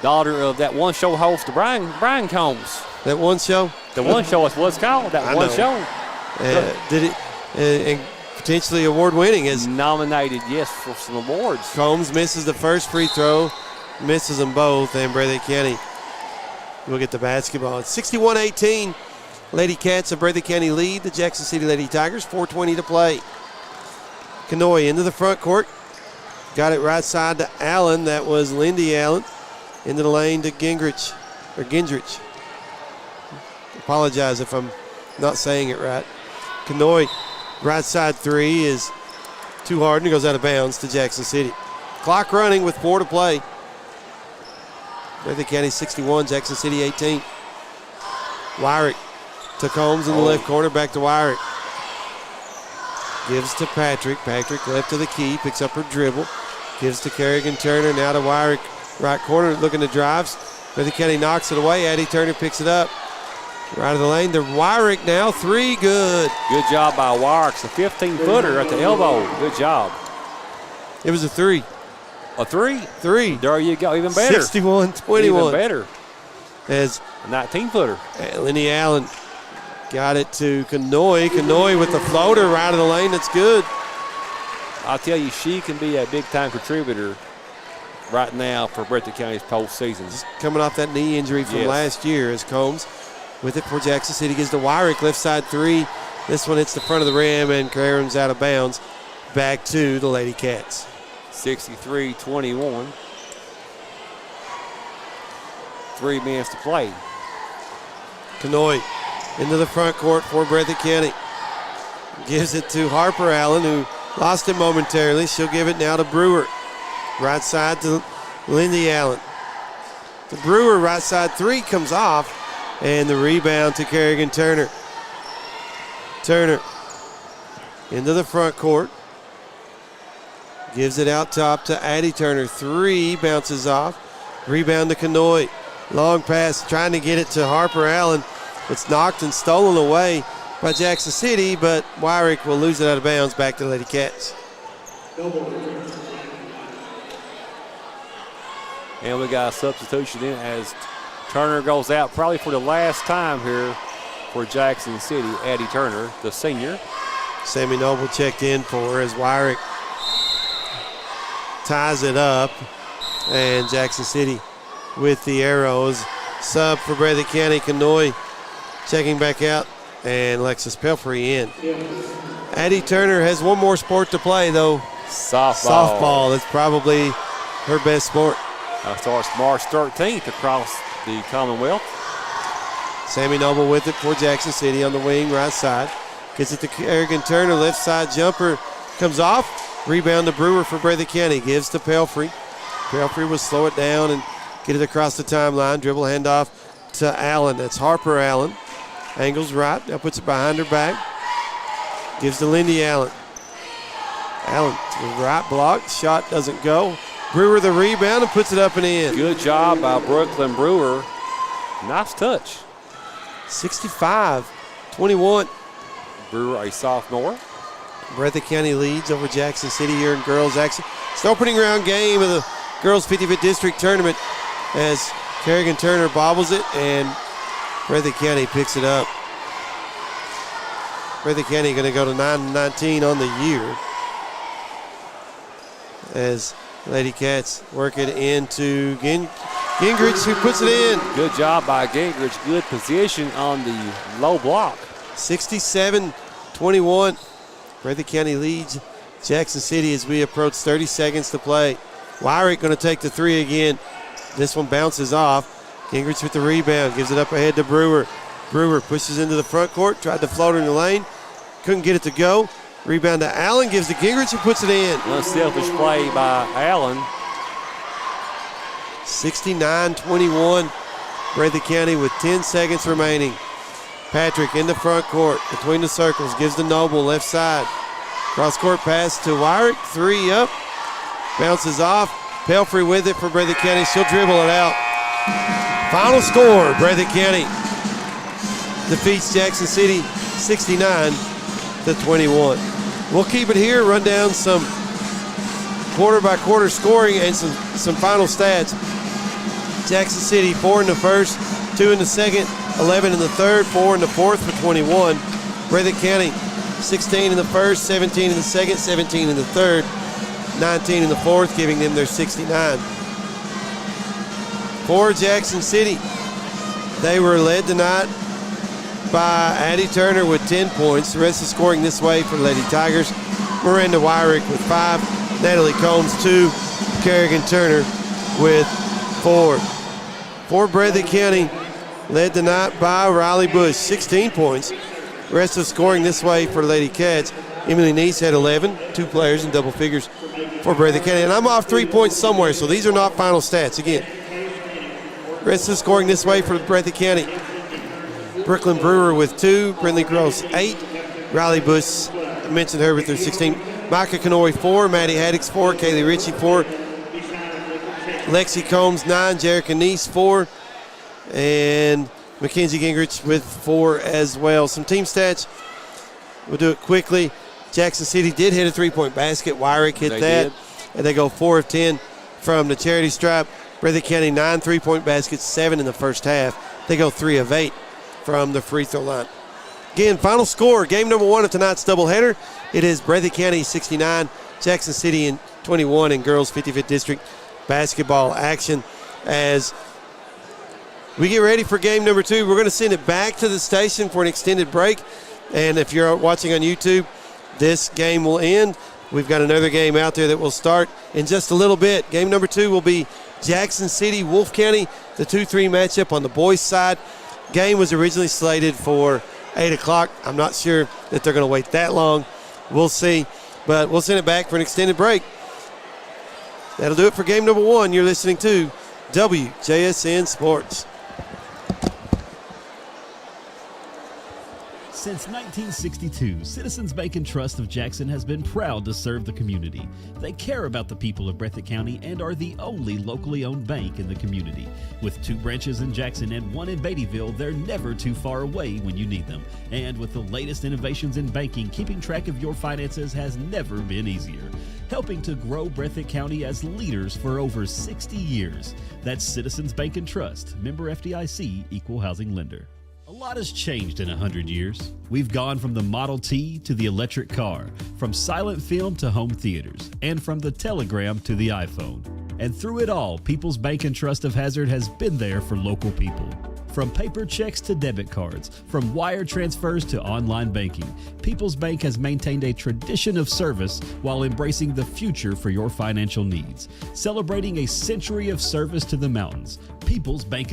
S3: Daughter of that one show host, Brian Combs.
S1: That one show?
S3: The one show is what it's called, that one show.
S1: Did it, and potentially award-winning as
S3: nominated, yes, for some awards.
S1: Combs misses the first free throw, misses them both, and Breathitt County will get the basketball. It's 61-18. Lady Cats of Breathitt County lead the Jackson City Lady Tigers, 4:20 to play. Kanoy into the front court. Got it right side to Allen. That was Lindy Allen. Into the lane to Gendrich. Apologize if I'm not saying it right. Kanoy, right side 3 is too hard and it goes out of bounds to Jackson City. Clock running with 4 to play. Breathitt County 61, Jackson City 18. Wyrick to Combs in the left corner, back to Wyrick. Gives to Patrick. Patrick left to the key, picks up her dribble. Gives to Kerrigan Turner, now to Wyrick. Right corner, looking to drives. Breathitt County knocks it away. Addie Turner picks it up. Right of the lane to Wyrick now. 3, good.
S3: Good job by Wyrick. It's a 15-footer at the elbow. Good job.
S1: It was a 3.
S3: A 3?
S1: 3.
S3: There you go. Even better.
S1: 61-21.
S3: Even better.
S1: As
S3: a 19-footer.
S1: Lenny Allen got it to Kanoy. Kanoy with the floater right of the lane. That's good.
S3: I'll tell you, she can be a big-time contributor right now for Breathitt County's postseason.
S1: Just coming off that knee injury from last year as Combs with it for Jackson City. Gives to Wyrick, left side 3. This one hits the front of the rim and Carrie's out of bounds. Back to the Lady Cats.
S3: 63-21. 3 minutes to play.
S1: Kanoy into the front court for Breathitt County. Gives it to Harper Allen, who lost it momentarily. She'll give it now to Brewer. Right side to Lindy Allen. The Brewer right side 3 comes off, and the rebound to Kerrigan Turner. Turner into the front court. Gives it out top to Addie Turner. 3 bounces off. Rebound to Kanoy. Long pass, trying to get it to Harper Allen. It's knocked and stolen away by Jackson City, but Wyrick will lose it out of bounds back to the Lady Cats.
S3: And we got a substitution in as Turner goes out probably for the last time here for Jackson City. Addie Turner, the senior.
S1: Sammy Noble checked in for her as Wyrick ties it up. And Jackson City with the arrows. Sub for Breathitt County. Kanoy checking back out. And Alexis Pelfrey in. Addie Turner has one more sport to play, though. Softball. That's probably her best sport.
S3: Starts March 13th across the Commonwealth.
S1: Sammy Noble with it for Jackson City on the wing, right side. Gets it to Kerrigan Turner, left side jumper comes off. Rebound to Brewer for Breathitt County. Gives to Pelfrey. Pelfrey will slow it down and get it across the timeline. Dribble handoff to Allen. That's Harper Allen. Angles right. Now puts it behind her back. Gives to Lindy Allen. Allen to the right block. Shot doesn't go. Brewer the rebound and puts it up and in.
S3: Good job by Brooklyn Brewer. Nice touch.
S1: 65-21.
S3: Brewer, a sophomore.
S1: Breathitt County leads over Jackson City here in girls action. It's the opening round game of the girls 50-foot district tournament as Kerrigan Turner bobbles it and Breathitt County picks it up. Breathitt County going to go to 9-19 on the year as Lady Cats work it into Gingrich, who puts it in.
S3: Good job by Gingrich. Good position on the low block.
S1: 67-21. Breathitt County leads Jackson City as we approach 30 seconds to play. Wyrick going to take the three again. This one bounces off. Gingrich with the rebound. Gives it up ahead to Brewer. Brewer pushes into the front court. Tried to float in the lane. Couldn't get it to go. Rebound to Allen. Gives to Gingrich and puts it in.
S3: Unselfish play by Allen.
S1: 69-21. Breathitt County with 10 seconds remaining. Patrick in the front court between the circles. Gives to Noble left side. Cross court pass to Wyrick. Three up. Bounces off. Pelfrey with it for Breathitt County. She'll dribble it out. Final score, Breathitt County defeats Jackson City 69-21. We'll keep it here, run down some quarter-by-quarter scoring and some final stats. Jackson City, 4 in the first, 2 in the second, 11 in the third, 4 in the fourth for 21. Breathitt County, 16 in the first, 17 in the second, 17 in the third, 19 in the fourth, giving them their 69. For Jackson City, they were led tonight by Addie Turner with 10 points. The rest of the scoring this way for the Lady Tigers. Miranda Wyrick with 5, Natalie Combs 2, Kerrigan Turner with 4. For Breathitt County, led tonight by Riley Bush, 16 points. The rest of the scoring this way for Lady Cats. Emily Neese had 11, 2 players in double figures for Breathitt County. And I'm off 3 points somewhere, so these are not final stats. Again, rest of the scoring this way for Breathitt County. Brooklyn Brewer with 2, Brindley Gross 8, Riley Bush, I mentioned her with her 16, Micah Kanoy 4, Maddie Haddix 4, Kaylee Ritchie 4, Lexi Combs 9, Jerica Neese 4, and Mackenzie Gingrich with 4 as well. Some team stats, we'll do it quickly. Jackson City did hit a 3-point basket. Wyrick hit that, and they go 4 of 10 from the charity stripe. Breathitt County 9 3-point baskets, 7 in the first half. They go 3 of 8 from the free throw line. Again, final score, game number 1 of tonight's doubleheader. It is Breathitt County 69, Jackson City in 21 in girls 55th district basketball action. As we get ready for game number 2, we're going to send it back to the station for an extended break. And if you're watching on YouTube, this game will end. We've got another game out there that will start in just a little bit. Game number 2 will be Jackson City, Wolfe County, the 2-3 matchup on the boys' side. Game was originally slated for 8 o'clock. I'm not sure that they're going to wait that long. We'll see. But we'll send it back for an extended break. That'll do it for game number 1. You're listening to WJSN Sports.
S2: Since 1962, Citizens Bank and Trust of Jackson has been proud to serve the community. They care about the people of Breathitt County and are the only locally owned bank in the community. With 2 branches in Jackson and 1 in Beattyville, they're never too far away when you need them. And with the latest innovations in banking, keeping track of your finances has never been easier. Helping to grow Breathitt County as leaders for over 60 years. That's Citizens Bank and Trust, member FDIC, equal housing lender. A lot has changed in 100 years. We've gone from the Model T to the electric car, from silent film to home theaters, and from the telegram to the iPhone. And through it all, People's Bank and Trust of Hazard has been there for local people. From paper checks to debit cards, from wire transfers to online banking, People's Bank has maintained a tradition of service while embracing the future for your financial needs. Celebrating a century of service to the mountains, People's Bank